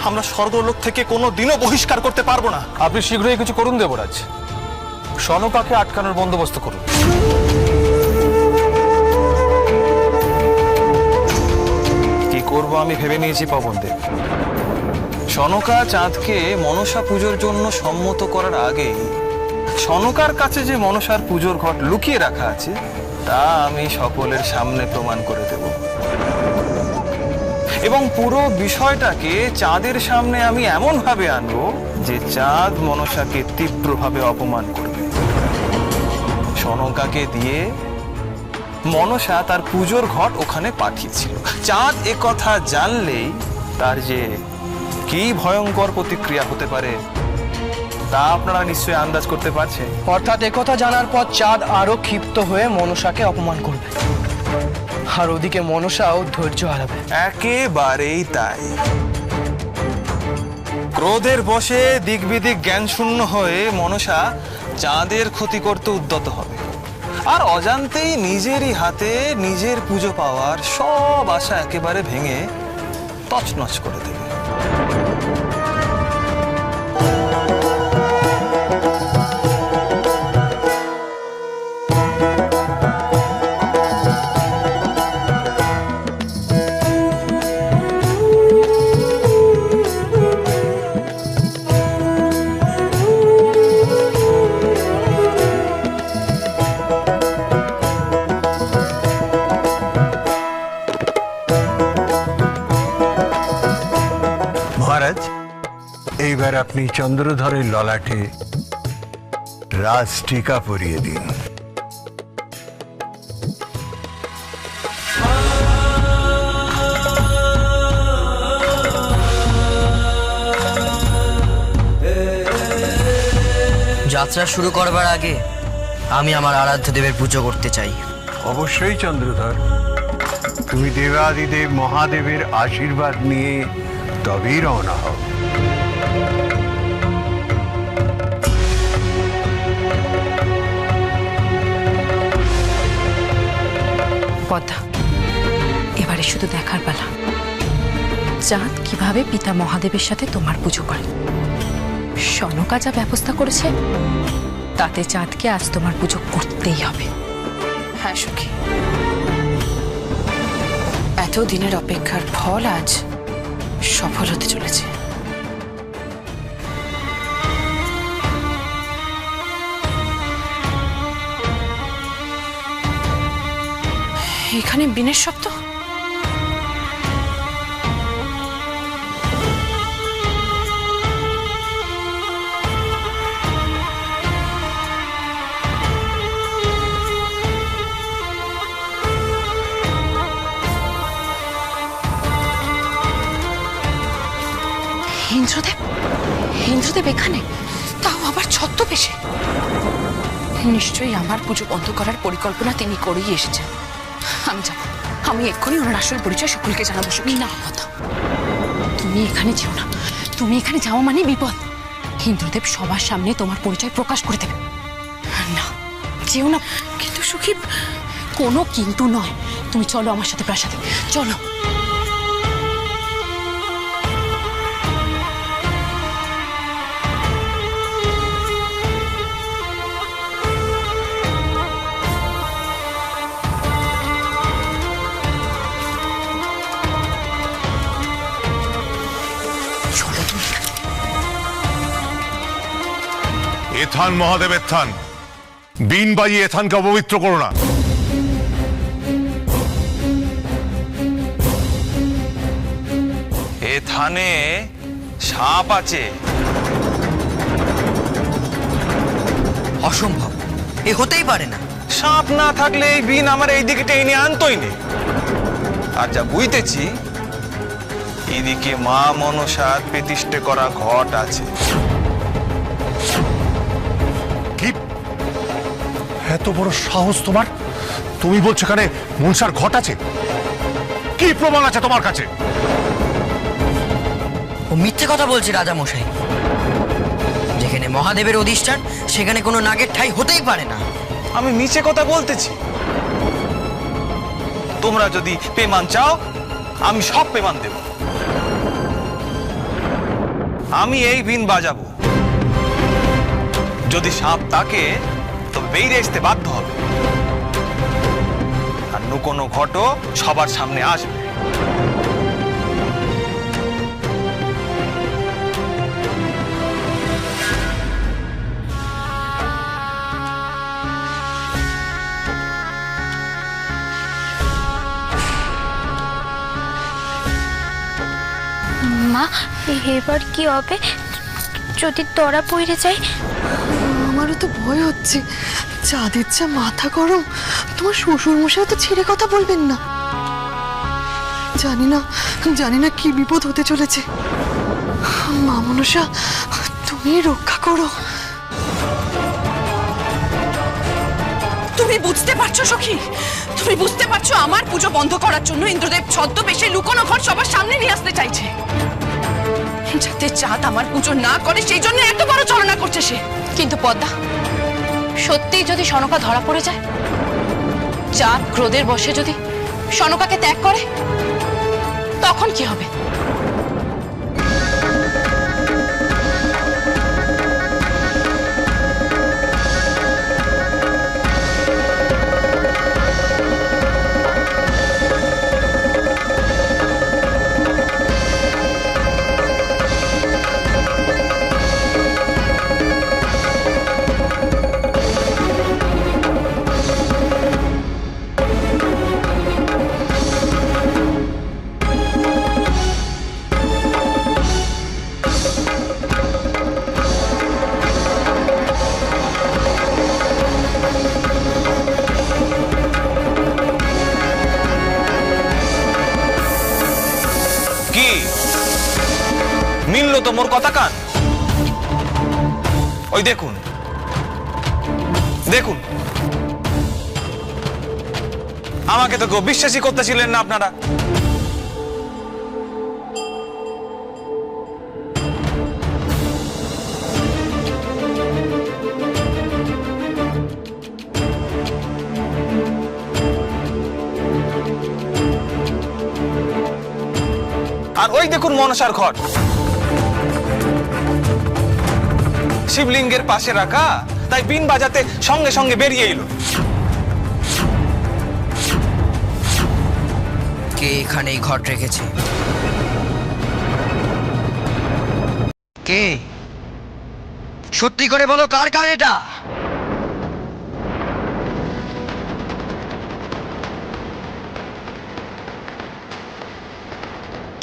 আমরা স্বর্গলোক থেকে কোনো দিনও বহিষ্কার করতে পারবো না। আপনি শীঘ্রই কিছু করুন দেবরাজ, সনকাকে আটকানোর বন্দোবস্ত করুন। করব আমি ভেবে নিয়েছি পবনদেব। সনকা চাঁদকে মনসা পুজোর জন্য সম্মত করার আগে সনকার কাছে যে মনসার পুজোর ঘট লুকিয়ে রাখা আছে তা আমি সকলের সামনে প্রমাণ করে দেব, এবং পুরো বিষয়টাকে চাঁদের সামনে আমি এমন ভাবে আনবো যে চাঁদ মনসাকে তীব্রভাবে অপমান করবে। সনকাকে দিয়ে মনসা তার পুজোর ঘট ওখানে পাঠিয়েছিল। চাঁদ এ কথা জানলেই তার যে কি ভয়ঙ্কর প্রতিক্রিয়া হতে পারে তা আপনারা নিশ্চয়ই আন্দাজ করতে পারছেন। অর্থাৎ একথা জানার পর চাঁদ আরো ক্ষিপ্ত হয়ে মনসাকে অপমান করবে, আর ওদিকে মনসাও ধৈর্য হারাবে। একেবারেই তাই। ক্রোধের বশে দিক বিদিক জ্ঞান শূন্য হয়ে মনসা চাঁদের ক্ষতি করতে উদ্যত হবে, আর অজান্তেই নিজেরই হাতে নিজের পুজো পাওয়ার সব আশা একেবারে ভেঙে তছনছ করে দেবে। মহারাজ, এইবার আপনি চন্দ্রধরের ললাটে রাজ টিকা পরিয়ে দিন। যাত্রা শুরু করবার আগে আমি আমার আরাধ্য দেবের পুজো করতে চাই। অবশ্যই চন্দ্রধর, তুমি দেবাদিদেব মহাদেবের আশীর্বাদ নিয়ে তবেই রওনা হও। পদ্মা, এবারে শুধু দেখার পালা চাঁদ কিভাবে পিতা মহাদেবের সাথে তোমার পুজো করে। সনকা যা ব্যবস্থা করেছে তাতে চাঁদকে আজ তোমার পুজো করতেই হবে। হ্যাঁ সখী, এত দিনের অপেক্ষার ফল আজ সফল হতে চলেছে। এখানে বিনের শব্দ। ইন্দ্রদেব, ইন্দ্রদেব এখানে, তাও আবার ছদ্মবেশে। নিশ্চয়ই আমার পুজো বন্ধ করার পরিকল্পনা তিনি করেই এসেছেন। আমি যাব, আমি এক্ষুনি ওনার আসল পরিচয় সকলকে জানাবো। সখী না কথা, তুমি এখানে যেও না। তুমি এখানে যাওয়া মানে বিপদ। ইন্দ্রদেব সবার সামনে তোমার পরিচয় প্রকাশ করে দেবে। না, যেও না। কিন্তু সখী, কোনো কিন্তু নয়। তুমি চলো আমার সাথে প্রাসাদে, চলো। এথান মহাদেবের থান, বিন বাজিয়ে এথানকে অপবিত্র করো না। এ থানে সাপ আছে। অসম্ভব, এ হতেই পারে না। সাপ না থাকলে এই বিন আমার এই দিকে টেনে আনতই নেই। আর যা বুঝতেছি, এদিকে মা মনসার প্রতিষ্ঠা করা ঘট আছে। কি এত বড় সাহস তোমার? তুমি বলছো এখানে মনসার ঘট আছে? কি প্রমাণ আছে তোমার কাছে? ও মিথ্যে কথা বলছে রাজা মশাই। যেখানে মহাদেবের অধিষ্ঠান সেখানে কোনো নাগের ঠাঁই হতেই পারে না। আমি মিছে কথা বলতেছি? তোমরা যদি পেমান চাও, আমি সব পেমান দেব। আমি এই বিন বাজাবো। যদি সাপ তাকে, তবে বেরিয়ে আসতে বাধ্য হবে। আর কোনো ঘটও সবার সামনে আসবে। মা এবার কি হবে যদি ধরা পড়ে যায়? আমারও তো ভয় হচ্ছে। চাঁদের যা মাথা গরম, তোমার শ্বশুর মশাই তো ছেড়ে কথা বলবেন না। জানি না কি বিপদ হতে চলেছে। মা মনসা, তুমি রক্ষা করো। তুমি বুঝতে পারছো সখী? তুমি বুঝতে পারছো আমার পুজো বন্ধ করার জন্য ইন্দ্রদেব ছদ্মবেশে লুকোনো ঘর সবার সামনে নিয়ে আসতে চাইছে, যাতে চাঁদ আমার পুজো না করে সেই জন্য এত বড় ছলনা করছে সে। কিন্তু পদ্মা, সত্যিই যদি সনকা ধরা পড়ে যায়, চাঁদ ক্রোধের বশে যদি সনকাকে ত্যাগ করে, তখন কি হবে? মিললো তো মোর কথা কান? ওই দেখুন দেখুন, আমাকে তো কেউ বিশ্বাসই করতেছিলেন না আপনারা। আর ওই দেখুন মনসার ঘর, শিবলিঙ্গের পাশে রাখা, তাই বিন বাজাতে সঙ্গে সঙ্গে বেরিয়ে এলো। কে এখানে এই ঘট রেখেছে? কে? সত্যি করে বলো, কার কার এটা?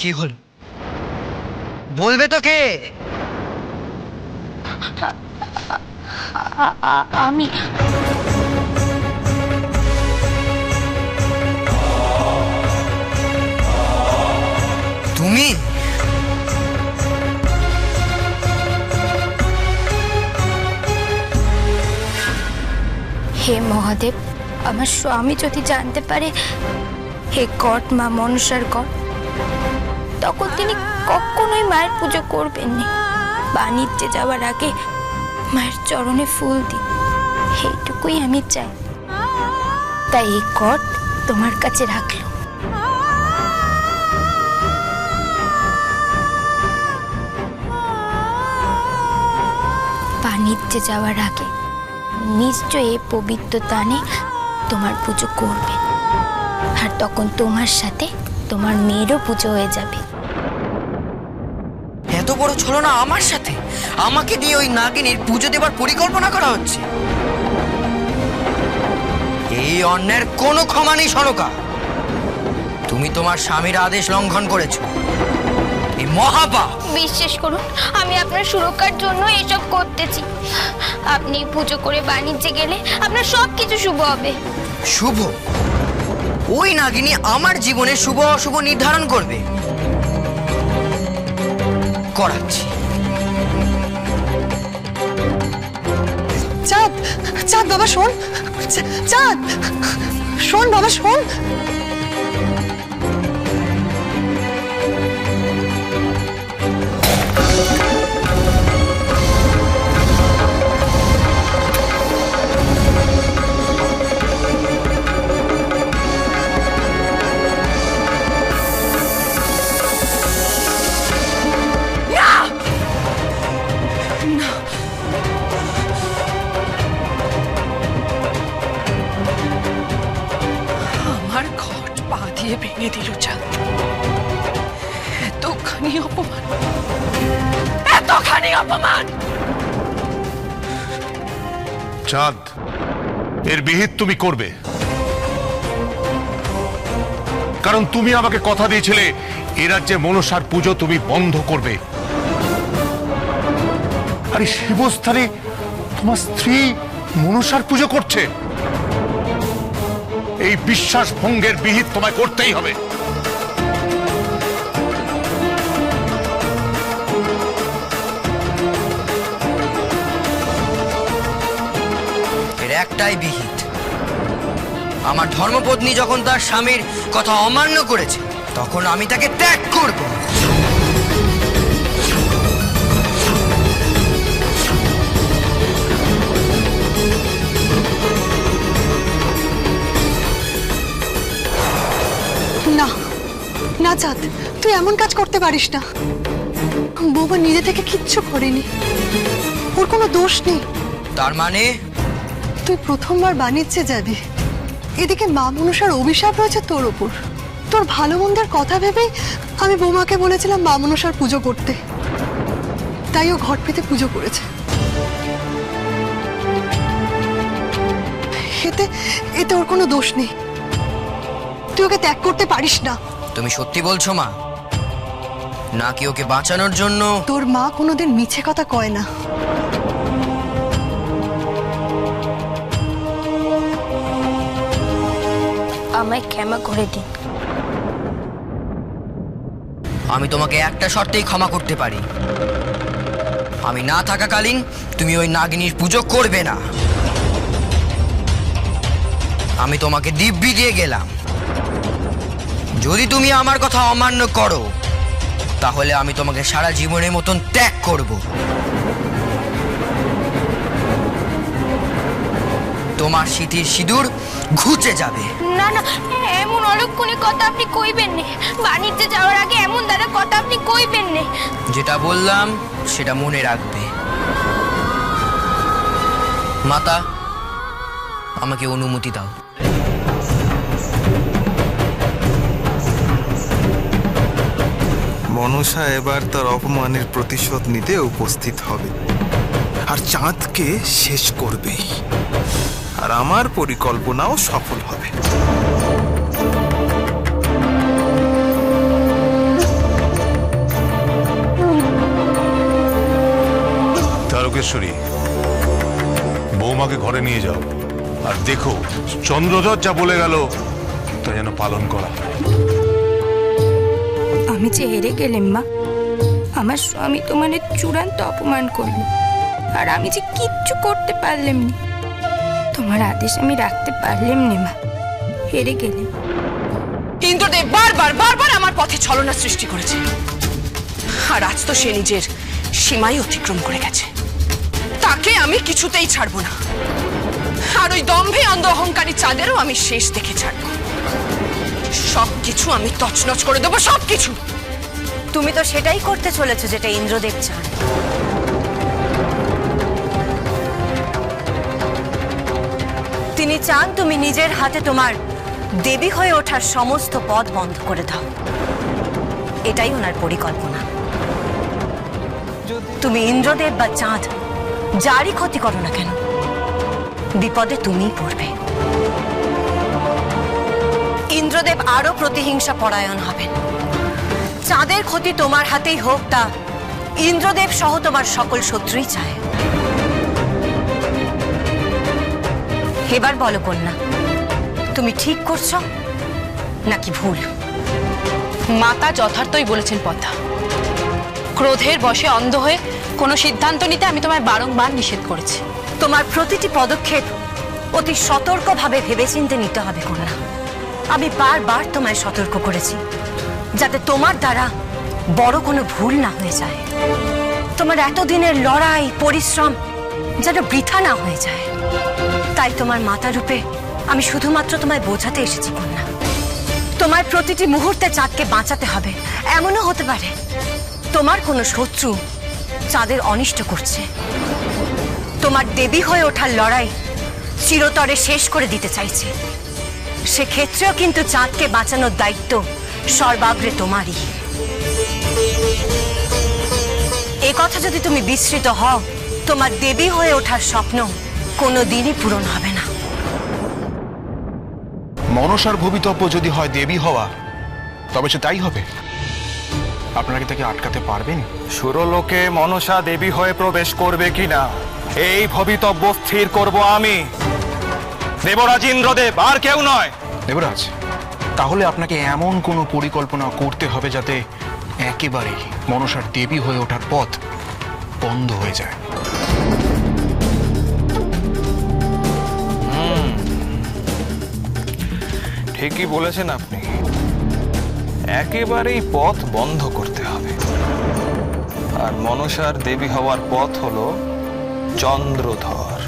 কি হল, বলবে তো কে? আমি। তুমি? হে মহাদেব, আমার স্বামী যদি জানতে পারে হে গড মা মনসার গড, তখন তিনি কখনোই মায়ের পুজো করবেন না। বাণিজ্যে যাওয়ার আগে মায়ের চরণে ফুল দিই, এইটুকুই আমি চাই। তাই এই গড তোমার কাছে রাখলো। বাণিজ্যে যাওয়ার আগে নিশ্চয়ই এই পবিত্র দানে তোমার পুজো করবে, আর তখন তোমার সাথে তোমার মেয়েরও পুজো হয়ে যাবে। এত বড় ছলনা আমার সাথে? আমাকে দিয়ে ওই নাগিনীর পুজো দেবার পরিকল্পনা করা হচ্ছে? এই অন্যায়ের কোনো ক্ষমা নেই সনকা। তুমি তোমার স্বামীর আদেশ লঙ্ঘন করেছো, এই মহাপাপ। বিশ্বাস করুন, আমি আপনার সুরক্ষার জন্য এসব করতেছি। আপনি পুজো করে বাণিজ্যে গেলে আপনার সব কিছু শুভ হবে। শুভ? ওই নাগিনী আমার জীবনে শুভ অশুভ নির্ধারণ করবে। করাচ্ছি। চাঁদ, চাঁদ বাবা শোন, চাঁদ শোন বাবা শোন। ভেঙে দিল চাঁদ। এতখানি অপমান, এতখানি অপমান! চাঁদ, এর বিহিত তুমি করবে। কারণ তুমি আমাকে কথা দিয়েছিলে এ রাজ্যে মনসার পুজো তুমি বন্ধ করবে। আরে শিবস্থানে তোমার স্ত্রী মনসার পুজো করছে, এই বিশ্বাস ভঙ্গের বিহিত তোমায় করতেই হবে। এর একটাই বিহিত, আমার ধর্মপত্নী যখন তার স্বামীর কথা অমান্য করেছে তখন আমি তাকে ত্যাগ করব। না না চাঁদ, তুই এমন কাজ করতে পারিস না। বৌমা নিজে থেকে কিচ্ছু করেনি, ওর কোনো দোষ নেই। তার মানে তুই প্রথমবার বাণিজ্যে যাবি, এদিকে মা মনসার অভিশাপ রয়েছে তোর ওপর। তোর ভালো মন্দের কথা ভেবেই আমি বৌমাকে বলেছিলাম মা মনসার পুজো করতে, তাই ও ঘট পেতে পুজো করেছে। এতে এতে ওর কোনো দোষ নেই, তুই ওকে ত্যাগ করতে পারিস না। তুমি সত্যি বলছো মা, নাকি ওকে বাঁচানোর জন্য? তোর মা কোনোদিন মিছে কথা কয় না। আমায় ক্ষমা করে দিন। আমি তোমাকে একটা শর্তেই ক্ষমা করতে পারি, আমি না থাকাকালীন তুমি ওই নাগিনীর পুজো করবে না। আমি তোমাকে দিব্যি দিয়ে গেলাম, যদি তুমি আমার কথা অমান্য করো তাহলে আমি তোমাকে সারা জীবনের মতন ত্যাগ করব। তোমার স্মৃতির সিঁদুর ঘুচে যাবে। না না, এমন অলক্ষণে কথা আপনি কইবেন না। বাণিজ্যে যাওয়ার আগে এমন দাদা কথা আপনি কইবেন না। যেটা বললাম সেটা মনে রাখবে। মাতা, আমাকে অনুমতি দাও। মনসা এবার তার অপমানের প্রতিশোধ নিতে উপস্থিত হবে, আর চাঁদকে শেষ করবেই, আর আমার পরিকল্পনাও সফল হবে। তারকেশ্বরী, বৌমাকে ঘরে নিয়ে যাও, আর দেখো চন্দ্রধর যা বলে গেল তা যেন পালন করা হয়। আমি যে হেরে গেলাম মা, আমার স্বামী তো মানে চূড়ান্ত অপমান করলো, আর আমি যে কিচ্ছু করতে পারলাম না। তোমার আদেশ আমি রাখতে পারলাম না মা, হেরে গেলাম। ইন্দ্রদেব বারবার বারবার আমার পথে ছলনা সৃষ্টি করেছে, আর আজ তো সে নিজের সীমাই অতিক্রম করে গেছে। তাকে আমি কিছুতেই ছাড়বো না, আর ওই দম্ভে অন্ধ অহংকারী চাঁদেরও আমি শেষ দেখে ছাড়বো। সবকিছু আমি তছনছ করে দেবো, সবকিছু। তুমি তো সেটাই করতে চলেছো যেটা ইন্দ্রদেব চান। তিনি চান তুমি নিজের হাতে তোমার দেবী হয়ে ওঠার সমস্ত পথ বন্ধ করে দাও, এটাই ওনার পরিকল্পনা। তুমি ইন্দ্রদেব বা চাঁদ যারই ক্ষতি করো না কেন, বিপদে তুমিই পড়বে। ইন্দ্রদেব আরো প্রতিহিংসা পরায়ণ হবেন। চাঁদের ক্ষতি তোমার হাতেই হোক, তা ইন্দ্রদেব সহ তোমার সকল শত্রুই চায়। এবার বলো কন্যা, তুমি ঠিক করছো নাকি ভুল? মাতা যথার্থই বলেছেন পদ্মা। ক্রোধের বশে অন্ধ হয়ে কোনো সিদ্ধান্ত নিতে আমি তোমায় বারংবার নিষেধ করেছি। তোমার প্রতিটি পদক্ষেপ অতি সতর্কভাবে ভেবেচিন্তে নিতে হবে কন্যা। আমি বারবার তোমায় সতর্ক করেছি যাতে তোমার দ্বারা বড় কোনো ভুল না হয়ে যায়, তোমার এতদিনের লড়াই পরিশ্রম যেন বৃথা না হয়ে যায়। তাই তোমার মাতা রূপে আমি শুধুমাত্র তোমায় বোঝাতে এসেছি কন্যা। তোমার প্রতিটি মুহূর্তে চাঁদকে বাঁচাতে হবে। এমনও হতে পারে তোমার কোনো শত্রু চাঁদের অনিষ্ট করছে, তোমার দেবী হয়ে ওঠার লড়াই চিরতরে শেষ করে দিতে চাইছে। সেক্ষেত্রেও কিন্তু চাঁদকে বাঁচানোর দায়িত্ব সর্বাগ্রে তোমারই। এ কথা যদি তুমি বিস্মৃত হও, তোমার দেবী হয়ে ওঠার স্বপ্ন কোনোদিনই পূরণ হবে না। মনসার ভবিতব্য যদি হয় দেবী হওয়া, তবে সে তাই হবে। আপনারা কি তাকে আটকাতে পারবেন? সুরলোকে মনসা দেবী হয়ে প্রবেশ করবে কিনা এই ভবিতব্য স্থির করব আমি, দেবরাজ ইন্দ্রদেব, আর কেউ নয়। দেবরাজ, তাহলে আপনাকে এমন কোনো পরিকল্পনা করতে হবে যাতে একেবারেই মনসার দেবী হয়ে ওঠার পথ বন্ধ হয়ে যায়। ঠিকই বলেছেন আপনি, একেবারেই পথ বন্ধ করতে হবে। আর মনসার দেবী হওয়ার পথ হলো চন্দ্রধর।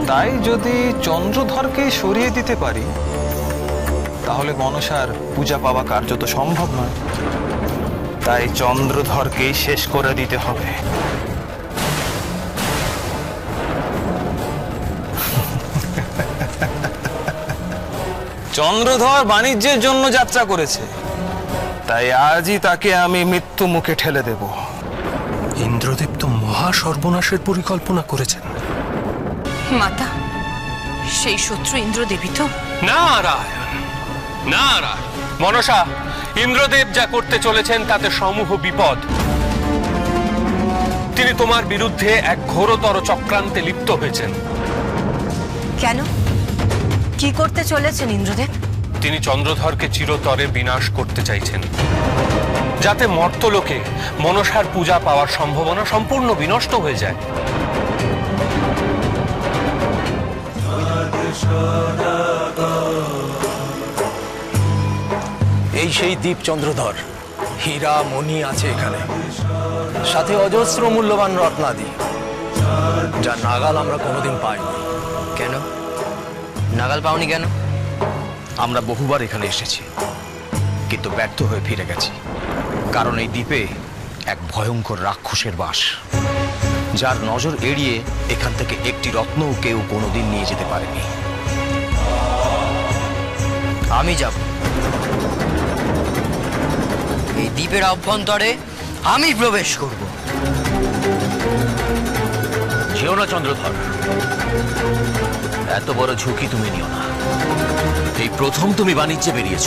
তাই যদি চন্দ্রধরকে সরিয়ে দিতে পারি তাহলে মনসার পূজা পাওয়া কার্যত সম্ভব নয়। তাই চন্দ্রধরকেই শেষ করে দিতে হবে। চন্দ্রধর বাণিজ্যের জন্য যাত্রা করেছে, তাই আজই তাকে আমি মৃত্যু মুখে ঠেলে দেব। ইন্দ্রদেব তো মহা সর্বনাশের পরিকল্পনা করেছেন। মাতা, সেই শত্রু ইন্দ্রদেবী তো? নারায়ণ নারায়ণ। মনসা, ইন্দ্রদেব যা করতে চলেছেন তাতে সমূহ বিপদ। তিনি তোমার বিরুদ্ধে এক ঘোরতর চক্রান্তে লিপ্ত হয়েছেন। কেন? কি করতে চলেছেন ইন্দ্রদেব? তিনি চন্দ্রধরকে চিরতরে বিনাশ করতে চাইছেন, যাতে মর্তলোকে মনসার পূজা পাওয়ার সম্ভাবনা সম্পূর্ণ বিনষ্ট হয়ে যায়। এই সেই দ্বীপ চন্দ্রধর, হীরা মণি আছে এখানে, সাথে অজস্র মূল্যবান রত্নাদি, যা নাগাল আমরা কোনোদিন পাইনি। কেন নাগাল পাওনি কেন? আমরা বহুবার এখানে এসেছি, কিন্তু ব্যর্থ হয়ে ফিরে গেছি। কারণ এই দ্বীপে এক ভয়ঙ্কর রাক্ষসের বাস, যার নজর এড়িয়ে এখান থেকে একটি রত্নও কেউ কোনোদিন নিয়ে যেতে পারেনি। আমি যাব। এই দ্বীপের অভ্যন্তরে আমি প্রবেশ করব। যেও না চন্দ্রধর, এত বড় ঝুঁকি তুমি নিও না। এই প্রথম তুমি বাণিজ্যে বেরিয়েছ,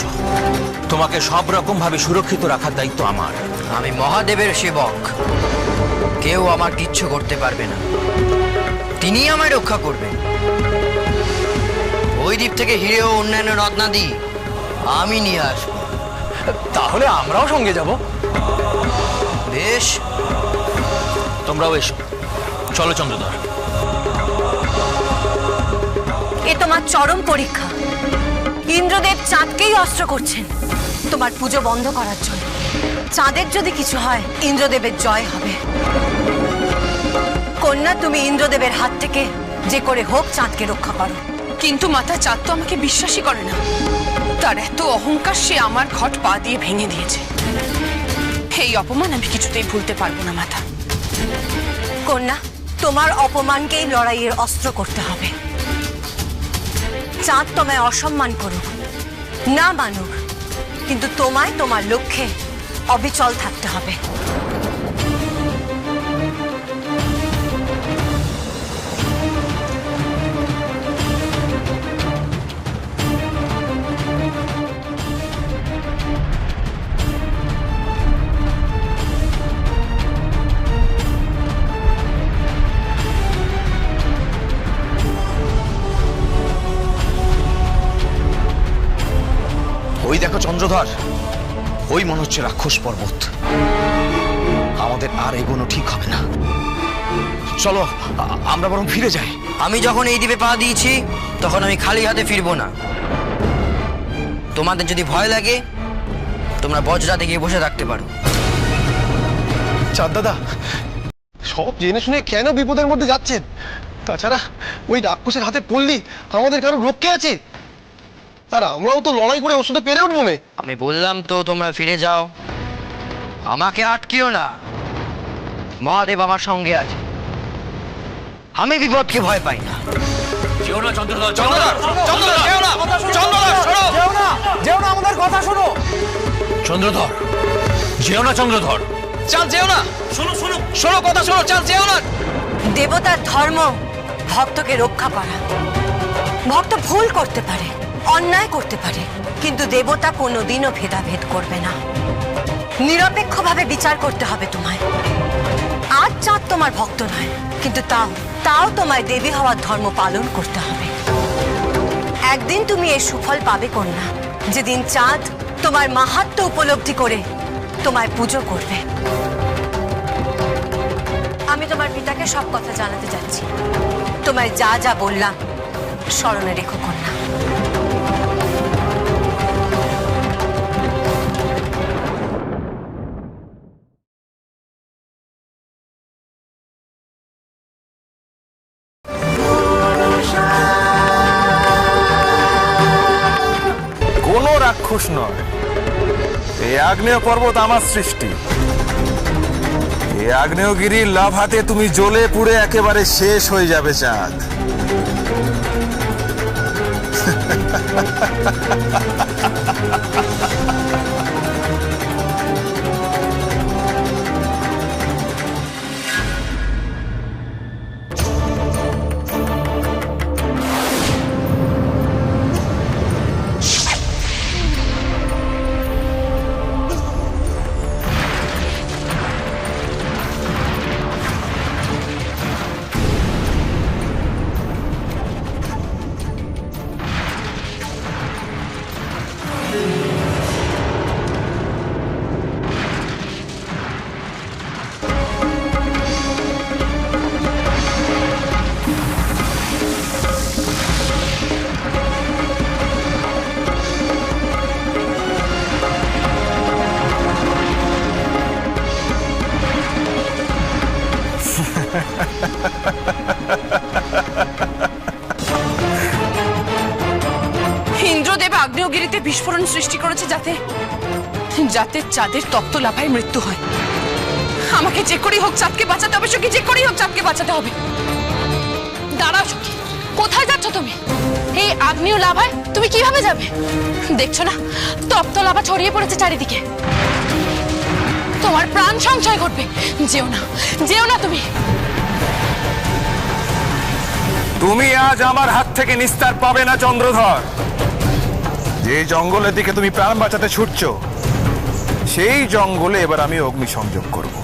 তোমাকে সব রকম ভাবে সুরক্ষিত রাখার দায়িত্ব আমার। আমি মহাদেবের সেবক, কেউ আমার কিচ্ছু করতে পারবে না। তিনি আমায় রক্ষা করবেন। ওই দ্বীপ থেকে হিরে ও অন্যান্য রত্নাদি আমি নিয়ে আসবো। তাহলে আমরাও সঙ্গে যাব। বেশ, তোমরাও এসো। চলো চন্দ্রধর। এ তোমার চরম পরীক্ষা। ইন্দ্রদেব চাঁদকেই অস্ত্র করছেন তোমার পুজো বন্ধ করার জন্য। চাঁদের যদি কিছু হয় ইন্দ্রদেবের জয় হবে। কন্যা, তুমি ইন্দ্রদেবের হাত থেকে যে করে হোক চাঁদকে রক্ষা করো। কিন্তু মাতা, চাঁদ তো আমাকে বিশ্বাসই করে না। তার এত অহংকার, সে আমার ঘট পা দিয়ে ভেঙে দিয়েছে। এই অপমান আমি কিছুতেই ভুলতে পারবো না মাতা। কন্যা, তোমার অপমানকেই লড়াইয়ের অস্ত্র করতে হবে। চাঁদ তোমায় অসম্মান করুক, না মানুক, কিন্তু তোমায় তোমার লক্ষ্যে অবিচল থাকতে হবে। ওই দেখো চন্দ্রধর, ওই মনে হচ্ছে রাক্ষস পর্বত। আমাদের আর এগোনো ঠিক হবে না। চলো আমরা বরং ফিরে যাই। আমি যখন এই দ্বীপে পা দিয়েছি তখন আমি খালি হাতে ফিরবো না। তোমাদের যদি ভয় লাগে তোমরা বজরাতে গিয়ে বসে থাকতে পারো। চাঁদ দাদা, সব জেনে শুনে কেন বিপদের মধ্যে যাচ্ছেন? তাছাড়া ওই রাক্ষসের হাতে পড়লি আমাদের কারো রক্ষে আছে? আর আমরাও তো লড়াই করে ওর সাথে পেরে উঠবো না। আমি বললাম তো তোমরা ফিরে যাও, আমাকে আটকিও না। মহাদেব আমার সঙ্গে আছে, আমি বিপদকে ভয় পাই না। যেও না চন্দ্রধর, চন্দ্রধর, চন্দ্রধর, যেও না, চন্দ্রধর, শোনো, যেও না, যেও না, আমাদের কথা শোনো। চন্দ্রধর, যেও না চন্দ্রধর। চাঁদ, যেও না। শোনো শোনো শোনো, কথা শোনো। চাঁদ, যেও না। দেবতার ধর্ম ভক্তকে রক্ষা করা। ভক্ত ভুল করতে পারে, অন্যায় করতে পারে, কিন্তু দেবতা কোনোদিনও ভেদাভেদ করবে না, নিরপেক্ষভাবে বিচার করতে হবে তোমায়। আজ চাঁদ তোমার ভক্ত নয়, কিন্তু তাও তোমায় দেবী হওয়ার ধর্ম পালন করতে হবে। একদিন তুমি এর সুফল পাবে কন্যা, যেদিন চাঁদ তোমার মাহাত্ম্য উপলব্ধি করে তোমায় পুজো করবে। আমি তোমার পিতাকে সব কথা জানাতে যাচ্ছি। তোমায় যা যা বললাম স্মরণে রেখো কন্যা। কোনো রাক্ষস নয়, এই আগ্নেয় পর্বত আমার সৃষ্টি। এই আগ্নেয়গিরির লাভাতে তুমি জ্বলে পুড়ে একেবারে শেষ হয়ে যাবে চাঁদ। ইন্দ্রদেব আগ্নেয়গিরিতে বিস্ফোরণ সৃষ্টি করেছে যাতে চাঁদের তপ্ত লাভায় মৃত্যু হয়। আমাকে যে করেই হোক চাঁদকে বাঁচাতে হবে সখী, যে করেই হোক চাঁদকে বাঁচাতে হবে। দাঁড়াও সখী, কোথায় যাচ্ছ তুমি? এই আগ্নেয় লাভায় তুমি কিভাবে যাবে? দেখছো না তপ্ত লাভা ছড়িয়ে পড়েছে চারিদিকে, তোমার প্রাণ সংশয় ঘটবে। যেও না, যেও না তুমি। তুমি আজ আমার হাত থেকে নিস্তার পাবে না চন্দ্রধর। যে জঙ্গলের দিকে তুমি প্রাণ বাঁচাতে ছুটছো, সেই জঙ্গলে এবার আমি অগ্নিসংযোগ করব।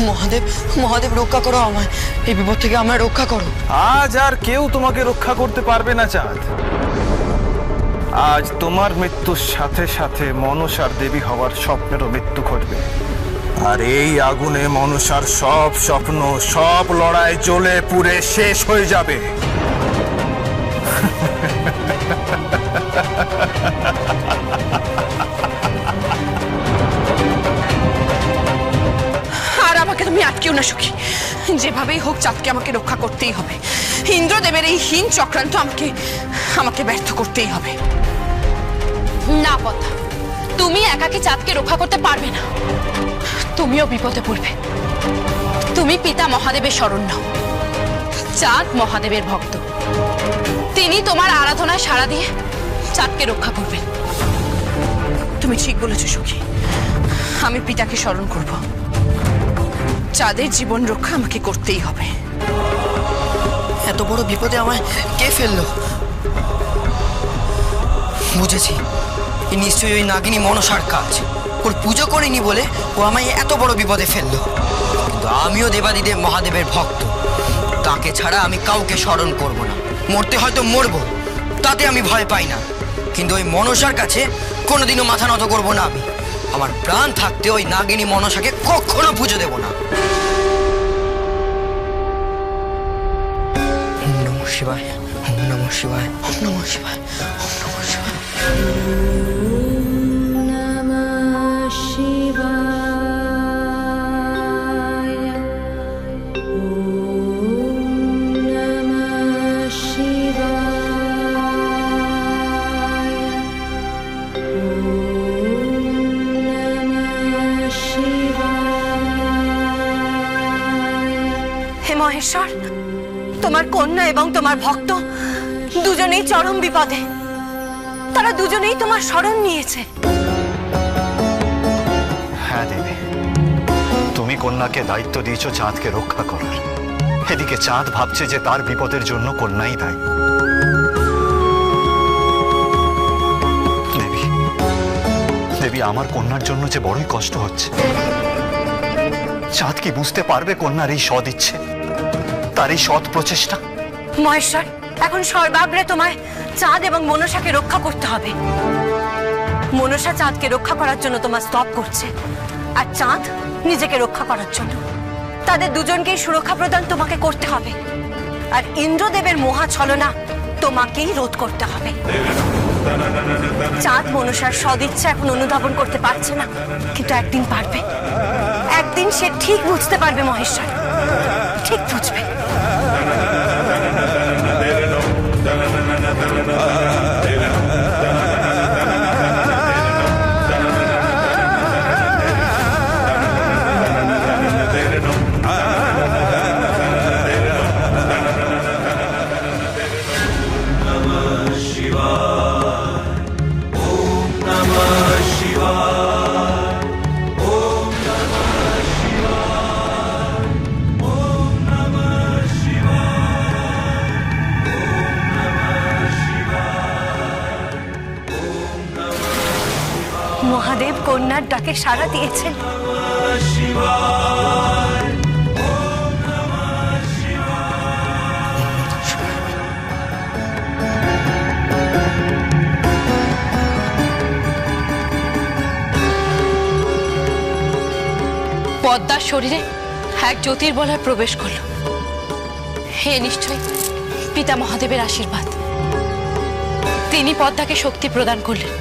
মহাদেব, মহাদেব রক্ষা করো আমায়, এই বিপদ থেকে আমায় রক্ষা করো। আজ আর কেউ তোমাকে রক্ষা করতে পারবে না চাঁদ। আজ তোমার মৃত্যুর সাথে সাথে মনসার দেবী হওয়ার স্বপ্নেরও মৃত্যু ঘটবে। আর এই আগুনে মনসার সব স্বপ্ন, সব লড়াই জ্বলে পুড়ে শেষ হয়ে যাবে। আর আমাকে তুমি আটকেও না সখী, যেভাবেই হোক চাঁদকে আমাকে রক্ষা করতেই হবে। ইন্দ্রদেবের এই হীন চক্রান্ত আমাকে ব্যর্থ করতেই হবে। না পদ্মা, তুমি একাকে চাঁদকে রক্ষা করতে পারবে না, তুমিও বিপদে পড়বে। তুমি পিতা মহাদেবের শরণ নাও। চাঁদ মহাদেবের ভক্ত, তিনি তোমার আরাধনায় সাড়া দিয়ে চাঁদকে রক্ষা করবেন। তুমি ঠিক বলেছো সখী, আমি পিতাকে স্মরণ করব। চাঁদের জীবন রক্ষা আমাকে করতেই হবে। এত বড় বিপদে আমায় কে ফেললো? বুঝেছি, নিশ্চয়ই ওই নাগিনী মনসার কাজ। ওর পুজো করিনি বলে ও আমায় এত বড় বিপদে ফেললো। কিন্তু আমিও দেবাদিদেব মহাদেবের ভক্ত, তাকে ছাড়া আমি কাউকে স্মরণ করব না। মরতে হয়তো মরবো, তাতে আমি ভয় পাই না, কিন্তু ওই মনসার কাছে কোনোদিনও মাথা নত করব না আমি। আমার প্রাণ থাকতে ওই নাগিনী মনসাকে কখনো পুজো দেব না। ওম নমঃ শিবায়, ওম নমঃ শিবায়, ওম নমঃ শিবায়, ওম নমঃ শিবায়। হে মহেশ্বর, তোমার কন্যা এবং তোমার ভক্ত দুজনেই চরম বিপদে। তারা দুজনেই তোমার শরণ নিয়েছে। হ্যাঁ দেবী, তুমি কন্যাকে দায়িত্ব দিয়েছো চাঁদকে রক্ষা করার। এদিকে চাঁদ ভাবছে যে তার বিপদের জন্য কন্যাই দায়ী। দেবী, দেবী, আমার কন্যার জন্য যে বড়ই কষ্ট হচ্ছে। চাঁদ কি বুঝতে পারবে কন্যার এই সৎ ইচ্ছে, তার এই সৎ প্রচেষ্টা? মহেশ্বর, এখন সর্বাগ্রে তোমায় চাঁদ এবং মনসাকে রক্ষা করতে হবে। মনসা চাঁদকে রক্ষা করার জন্য তোমার স্তব করছে, আর চাঁদ নিজেকে রক্ষা করার জন্য। তাদের দুজনকেই সুরক্ষা প্রদান তোমাকে করতে হবে। আর ইন্দ্রদেবের মহা ছলনা তোমাকেই রোধ করতে হবে। চাঁদ মনসার সদিচ্ছা এখন অনুধাবন করতে পারছে না, কিন্তু একদিন পারবে। একদিন সে ঠিক বুঝতে পারবে মহেশ্বর, ঠিক বুঝবে। মহাদেব কন্যার ডাকে সাড়া দিয়েছেন। পদ্মার শরীরে এক জ্যোতির্বলয় প্রবেশ করল। হে নিশ্চয় পিতা মহাদেবের আশীর্বাদ। তিনি পদ্মাকে শক্তি প্রদান করলেন।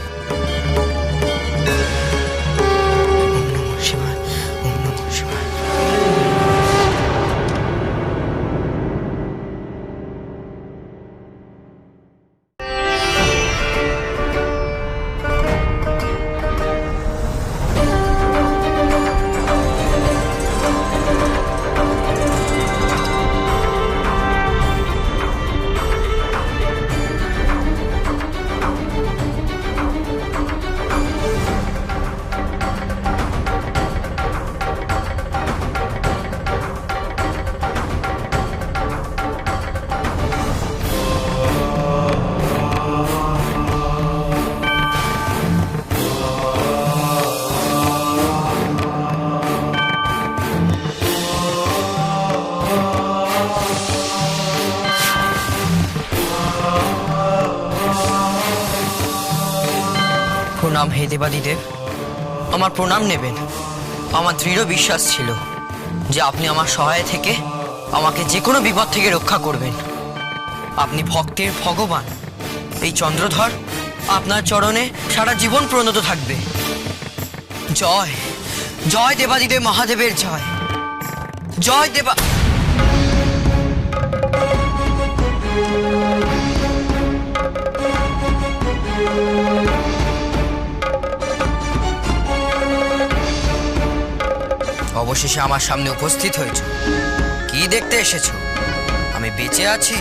প্রণাম হে দেবাদিদেব, আমার প্রণাম নেবেন। আমার দৃঢ় বিশ্বাস ছিল যে আপনি আমার সহায় থেকে আমাকে যে কোনো বিপদ থেকে রক্ষা করবেন। আপনি ভক্তের ভগবান। এই চন্দ্রধর আপনার চরণে সারা জীবন প্রণত থাকবে। জয় জয় দেবাদিদেব মহাদেবের জয়। জয় দেবা। অবশেষে আমার সামনে উপস্থিত হয়েছো। কি দেখতে এসেছো? আমি বেঁচে আছি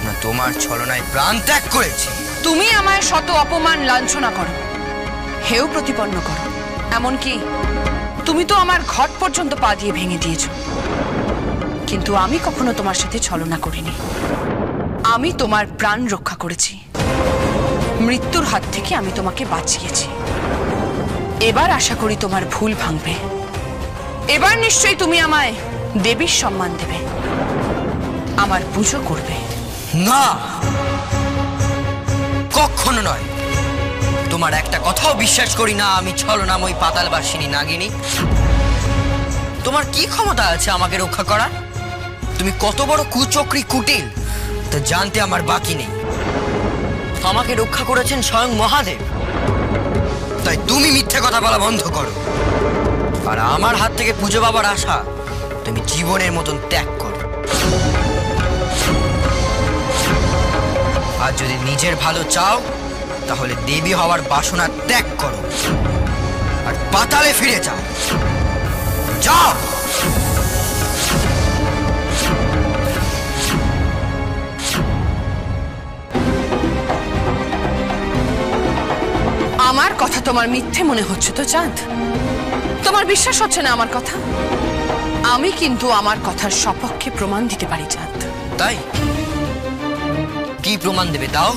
না তোমার ছলনায় প্রাণ ত্যাগ করেছি? তুমি আমায় শত অপমান লাঞ্ছনা করো, হেও প্রতিপন্ন করো। এমনকি তুমি তো আমার ঘট পর্যন্ত পা দিয়ে ভেঙে দিয়েছো। কিন্তু আমি কখনো তোমার সাথে ছলনা করিনি। আমি তোমার প্রাণ রক্ষা করেছি। মৃত্যুর হাত থেকে আমি তোমাকে বাঁচিয়েছি। এবার আশা করি তোমার ভুল ভাঙবে। এবার নিশ্চয়ই তুমি আমায় দেবীর সম্মান দেবে, আমার পুজো করবে। না, কখনো নয়। তোমার একটা কথাও বিশ্বাস করি না আমি ছলনাময়ী পাতালবাসিনী নাগিনী। তোমার কি ক্ষমতা আছে আমাকে রক্ষা করার? তুমি কত বড় কুচক্রী কুটিল তা জানতে আমার বাকি নেই। আমাকে রক্ষা করেছেন স্বয়ং মহাদেব, তাই তুমি মিথ্যে কথা বলা বন্ধ করো। আর আমার হাত থেকে পুজো পাবার আশা তুমি জীবনের মতন ত্যাগ করো। আর যদি নিজের ভালো চাও তাহলে দেবী হওয়ার বাসনা ত্যাগ করো আর পাতালে ফিরে যাও। যাও। আমার কথা তোমার মিথ্যে মনে হচ্ছে তো চাঁদ? তোমার বিশ্বাস হচ্ছে না আমার কথা? আমি কিন্তু আমার কথার সপক্ষে প্রমাণ দিতে পারি চাঁদ। তাই কি প্রমাণ দেবে দাও?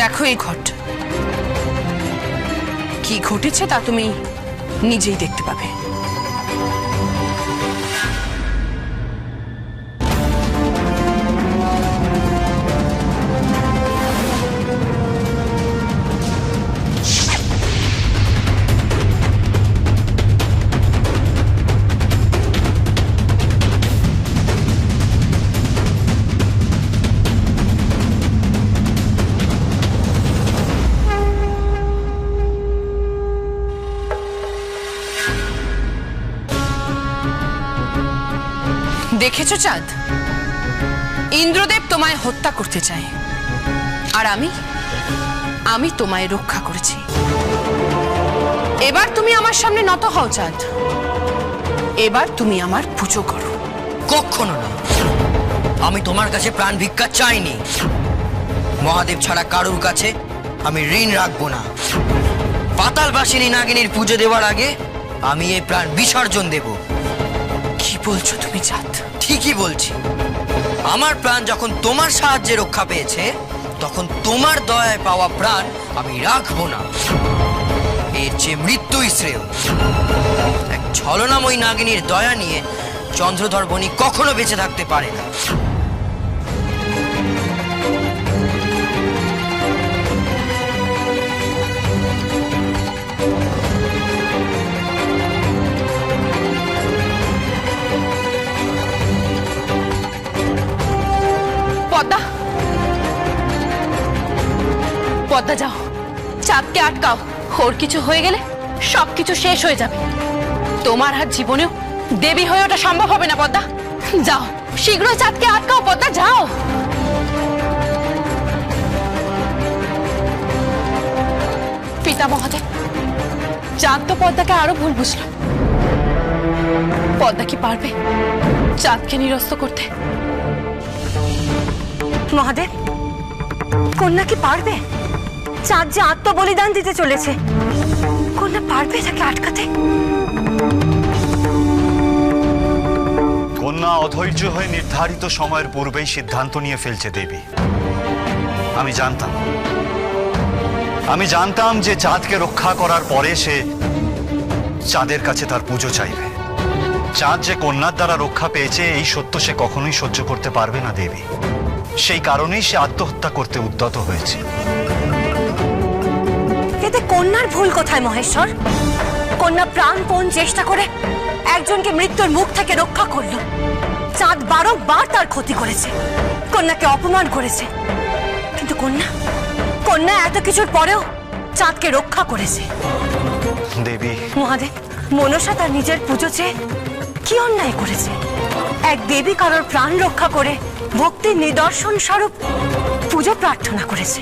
দেখো এই ঘট কি ঘটেছে তা তুমি নিজেই দেখতে পাবে। দেখেছো চাঁদ, ইন্দ্রদেব তোমায় হত্যা করতে চায়, আর আমি তোমায় রক্ষা করেছি। এবার তুমি আমার সামনে নত হও চাঁদ, এবার তুমি আমার পুজো করো। কখনো না, আমি তোমার কাছে প্রাণ ভিক্ষা চাইনি। মহাদেব ছাড়া কারুর কাছে আমি ঋণ রাখবো না। পাতালবাসিনী নাগিনীর পুজো দেওয়ার আগে আমি এই প্রাণ বিসর্জন দেব। কি বলছো তুমি চাঁদ? ঠিকই বলছি। আমার প্রাণ যখন তোমার সাহায্যে রক্ষা পেয়েছে তখন তোমার দয়ায় পাওয়া প্রাণ আমি রাখবো না। এর চেয়ে মৃত্যুই শ্রেয়। এক ছলনাময়ী নাগিনীর দয়া নিয়ে চন্দ্রধর বণিক কখনো বেঁচে থাকতে পারে না। পদ্মা, পদ্মা যাও, চাঁদকে আটকাও। ওর কিছু হয়ে গেলে সবকিছু শেষ হয়ে যাবে। তোমার আর জীবনেও দেবী হয়ে ওটা সম্ভব হবে না। পদ্মা যাও, শীঘ্রই চাঁদকে আটকাও। পদ্মা যাও। পিতা মহাদেব, চাঁদ তো পদ্মাকে আরো ভুল বুঝলো। পদ্মা কি পারবে চাঁদকে নিরস্ত করতে? মহাদেব, কন্যা কি পারবে? চাঁদ যে আত্মবলিদান দিতে চলেছে, কন্যা পারবে তাকে আটকাতে? কন্যা অধৈর্য হয়ে নির্ধারিত সময়ের পূর্বেই সিদ্ধান্ত নিয়ে ফেলছে দেবী। আমি জানতাম যে চাঁদকে রক্ষা করার পরে সে চাঁদের কাছে তার পুজো চাইবে। চাঁদ যে কন্যার দ্বারা রক্ষা পেয়েছে এই সত্য সে কখনোই সহ্য করতে পারবে না দেবী। সেই কারণেই সে আত্মহত্যা করতে উদ্যত হয়েছে। এতে কন্যার ভুল কোথায় মহেশ্বর? কন্যা প্রাণপণ চেষ্টা করে একজনকে মৃত্যুর মুখ থেকে রক্ষা করলো। চাঁদ বারংবার তার ক্ষতি করেছে, কন্যাকে অপমান করেছে, কিন্তু কন্যা এত কিছুর পরেও চাঁদকে রক্ষা করেছে। দেবী, মহাদেব, মনসা তার নিজের পুজো চেয়ে কি অন্যায় করেছে? এক দেবী কারোর প্রাণ রক্ষা করে ভক্তির নিদর্শন স্বরূপ পুজো প্রার্থনা করেছে।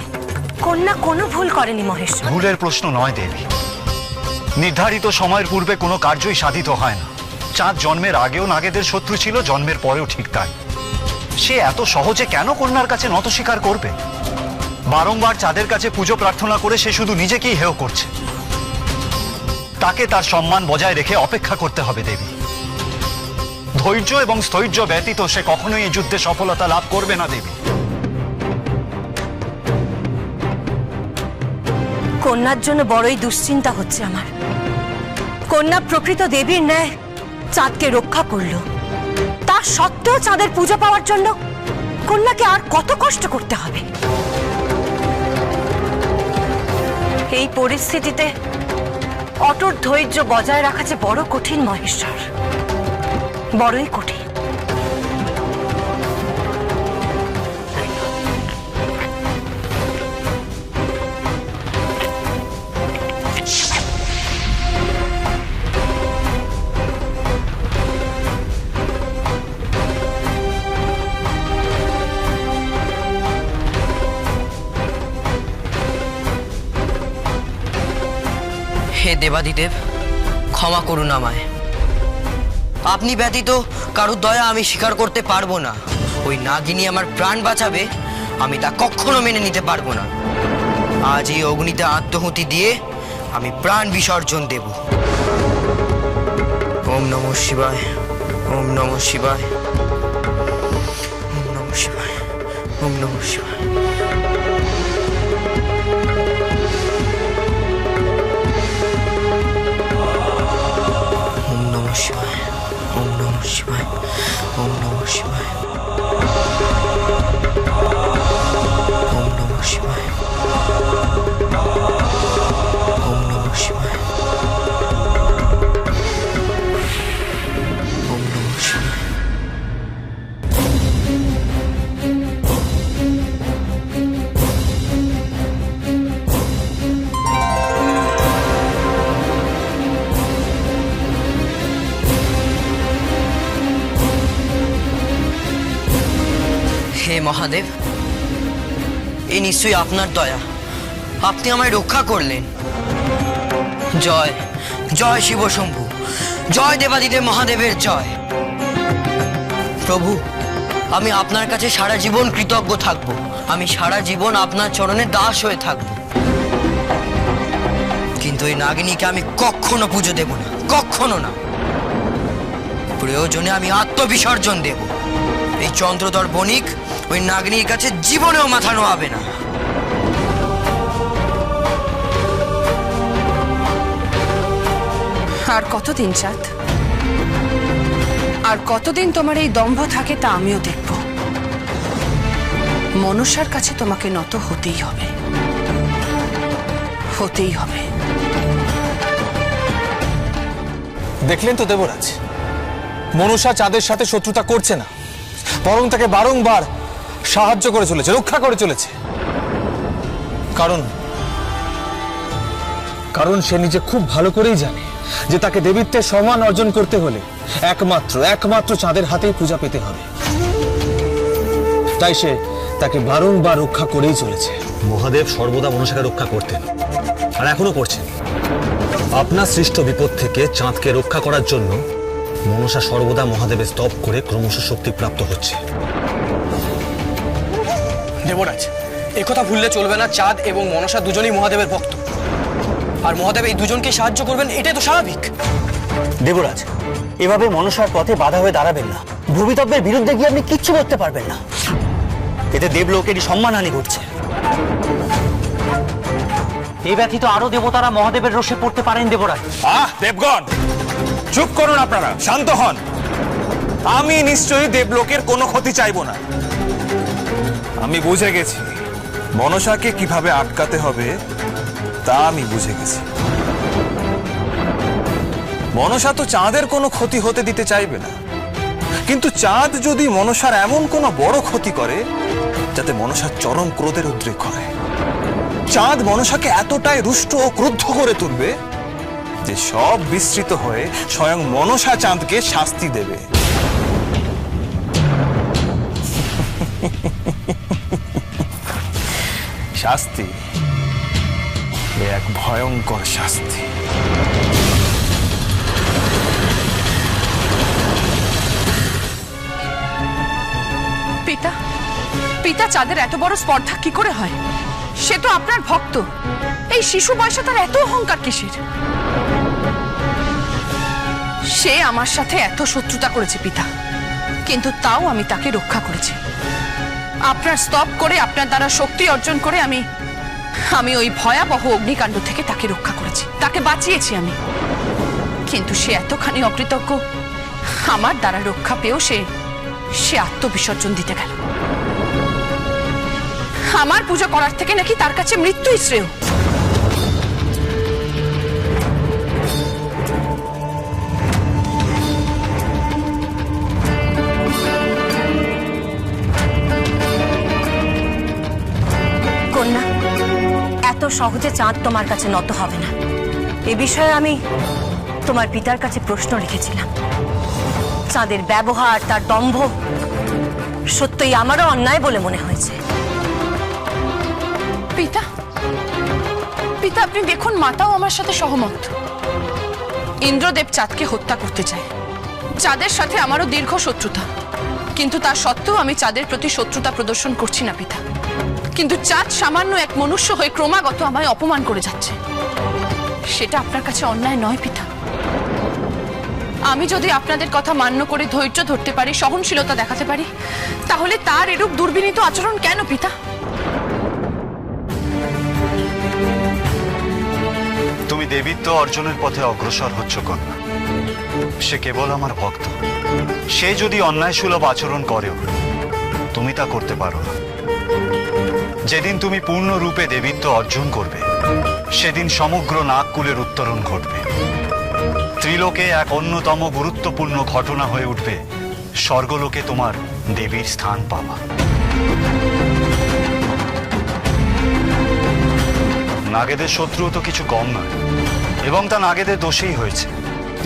কন্যা কোনো ভুল করেনি মহেশ্বর। ভুলের প্রশ্ন নয় দেবী। নির্ধারিত সময়ের পূর্বে কোনো কার্যই সাধিত হয় না। চাঁদ জন্মের আগেও নাগেদের শত্রু ছিল, জন্মের পরেও ঠিক তাই। সে এত সহজে কেন কন্যার কাছে নত স্বীকার করবে? বারংবার চাঁদের কাছে পুজো প্রার্থনা করে সে শুধু নিজেকেই হেয় করছে। তাকে তার সম্মান বজায় রেখে অপেক্ষা করতে হবে দেবী। ধৈর্য এবং স্থৈর্য ব্যতীত সে কখনোই এই যুদ্ধে সফলতা লাভ করবে না দেবী। কন্যার জন্য বড়ই দুশ্চিন্তা হচ্ছে আমার। কন্যা প্রকৃত দেবীর ন্যায় চাঁদকে রক্ষা করলো, তা সত্ত্বেও চাঁদের পূজা পাওয়ার জন্য কন্যাকে আর কত কষ্ট করতে হবে। এই পরিস্থিতিতে অটুট ধৈর্য বজায় রাখা যে বড় কঠিন মহেশ্বর, বড়ই কঠিন। হে দেবাদিদেব, ক্ষমা করুন আমায়। আপনি ব্যতীত কারুর দয়া আমি স্বীকার করতে পারবো না। ওই নাগিনী আমার প্রাণ বাঁচাবে, আমি তা কখনো মেনে নিতে পারবো না। আজ এই অগ্নিতে আত্মহুতি দিয়ে আমি প্রাণ বিসর্জন দেব। ওম নমঃ শিবায়, ওম নমঃ শিবায়, ওম নমঃ শিবায়, ওম নমঃ শিবায়। শিবায়, ওম নমঃ শিবায়, ওম নমঃ শিবায়, ওম নমঃ শিবায়, ওম নমঃ শিবায়, ওম নমঃ শিবায়। হে মহাদেব, এই নিশ্চয়ই আপনার দয়া। আপনি আমায় রক্ষা করলেন। জয় জয় শিব শম্ভু, জয় দেবাদিদেব মহাদেবের জয়। প্রভু, আমি আপনার কাছে সারা জীবন কৃতজ্ঞ থাকব। আমি সারা জীবন আপনার চরণে দাস হয়ে থাকব। কিন্তু এই নাগিনীকে আমি কখনো পুজো দেব না, কখনো না। প্রয়োজনে আমি আত্মবিসর্জন দেব। এই চন্দ্রধর বণিক ওই নাগিনীর কাছে জীবনেও মাথা নোয়াবে না। আর কতদিন চাঁদ, আর কতদিন তোমার এই দম্ভ থাকে তা আমিও দেখব। মনসার কাছে তোমাকে নত হতেই হবে, হতেই হবে। দেখলেন তো দেবরাজ, মনসা চাঁদের সাথে শত্রুতা করছে না, বরং তাকে বারংবার সাহায্য করে চলেছে, রক্ষা করে চলেছে। কারণ সে নিজে খুব ভালো করেই জানে যে তাকে দেবীত্বের সম্মান অর্জন করতে হলে একমাত্র চাঁদের হাতেই পূজা পেতে হবে। তাই সে তাকে বারংবার রক্ষা করেই চলেছে। মহাদেব সর্বদা মনসাকে রক্ষা করতেন, আর এখনো করছেন। আপনার সৃষ্ট বিপদ থেকে চাঁদকে রক্ষা করার জন্য মনসা সর্বদা মহাদেবের স্তব করে ক্রমশ শক্তি প্রাপ্ত হচ্ছে। দেবরাজ, একথা ভুললে চলবে না। চাঁদ এবং মনসা দুজনেই মহাদেবের ভক্ত, আর মহাদেব এই দুজনকে সাহায্য করবেন, এটাই তো স্বাভাবিক। দেবরাজ, এভাবে মনসার পথে বাধা হয়ে দাঁড়াবেন না। ভূমিতব্যের বিরুদ্ধে গিয়ে আপনি কিচ্ছু করতে পারবেন না। এতে দেবলোকেরই সম্মানহানি ঘটছে। এই ব্যতীত আরো দেবতারা মহাদেবের রোষে পড়তে পারেন দেবরাজ। দেবগণ, চুপ করুন আপনারা, শান্ত হন। আমি নিশ্চয়ই দেবলোকের কোনো ক্ষতি চাইবো না। আমি বুঝে গেছি মনসাকে কিভাবে আটকাতে হবে, তা আমি বুঝে গেছি। মনসা তো চাঁদের কোনো ক্ষতি হতে দিতে চাইবে না, কিন্তু চাঁদ যদি মনসার এমন কোনো বড় ক্ষতি করে যাতে মনসার চরম ক্রোধের উদ্রেক হয়, চাঁদ মনসাকে এতটাই রুষ্ট ও ক্রুদ্ধ করে তুলবে যে সব বিস্তৃত হয়ে স্বয়ং মনসা চাঁদকে শাস্তি দেবে। শাস্তি, এক ভয়ঙ্কর শাস্তি। পিতা, পিতা, চাঁদের এত বড় স্পর্ধা কি করে হয়? সে তো আপনার ভক্ত। এই শিশু বয়সে তার এত অহংকার কিসের? সে আমার সাথে এত শত্রুতা করেছে পিতা, কিন্তু তাও আমি তাকে রক্ষা করেছি। আপনার স্তব করে, আপনার দ্বারা শক্তি অর্জন করে আমি ওই ভয়াবহ অগ্নিকাণ্ড থেকে তাকে রক্ষা করেছি, তাকে বাঁচিয়েছি আমি। কিন্তু সে এতখানি অকৃতজ্ঞ আমার দ্বারা রক্ষা পেয়েও সে আত্মবিসর্জন দিতে গেল। আমার পুজো করার থেকে নাকি তার কাছে মৃত্যুই শ্রেয়। কন্যা, এত সহজে চাঁদ তোমার কাছে নত হবে না। এ বিষয়ে আমি তোমার পিতার কাছে প্রশ্ন রেখেছিলাম। চাঁদের ব্যবহার, তার দম্ভ সত্যই আমারও অন্যায় বলে মনে হয়েছে। পিতা, আপনি দেখুন, মাতাও আমার সাথে সহমত। ইন্দ্রদেব চাঁদকে হত্যা করতে চায়। চাঁদের সাথে আমারও দীর্ঘ শত্রুতা, কিন্তু তা সত্ত্বেও আমি চাঁদের প্রতি শত্রুতা প্রদর্শন করছি না পিতা। কিন্তু চাঁদ সামান্য এক মনুষ্য হয়ে ক্রমাগত আমায় অপমান করে যাচ্ছে। সেটা আপনার কাছে অন্যায় নয় পিতা। আমি যদি আপনাদের কথা মান্য করে ধৈর্য ধরতে পারি, সহনশীলতা দেখাতে পারি, তাহলে তার এরূপ দুর্বিনীত আচরণ কেন পিতা? তুমি দেবীত্ব অর্জনের পথে অগ্রসর হচ্ছ কন্যা। সে কেবল আমার ভক্ত। সে যদি অন্যায়সুলভ আচরণ করেও তুমি তা করতে পারো না। যেদিন তুমি পূর্ণরূপে দেবীত্ব অর্জন করবে, সেদিন সমগ্র নাগকুলের উত্তরণ ঘটবে। ত্রিলোকে এক অন্যতম গুরুত্বপূর্ণ ঘটনা হয়ে উঠবে। স্বর্গলোকে তোমার দেবীর স্থান পাওয়া। নাগেদের শত্রু তো কিছু কম নয়, এবং তা নাগেদের দোষেই হয়েছে।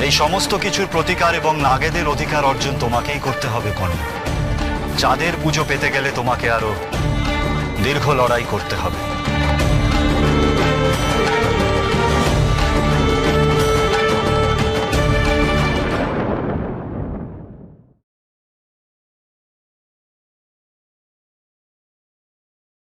এই সমস্ত কিছুর প্রতিকার এবং নাগেদের অধিকার অর্জন তোমাকেই করতে হবে কন্যা। চাঁদের পুজো পেতে গেলে তোমাকে আরো দীর্ঘ লড়াই করতে হবে।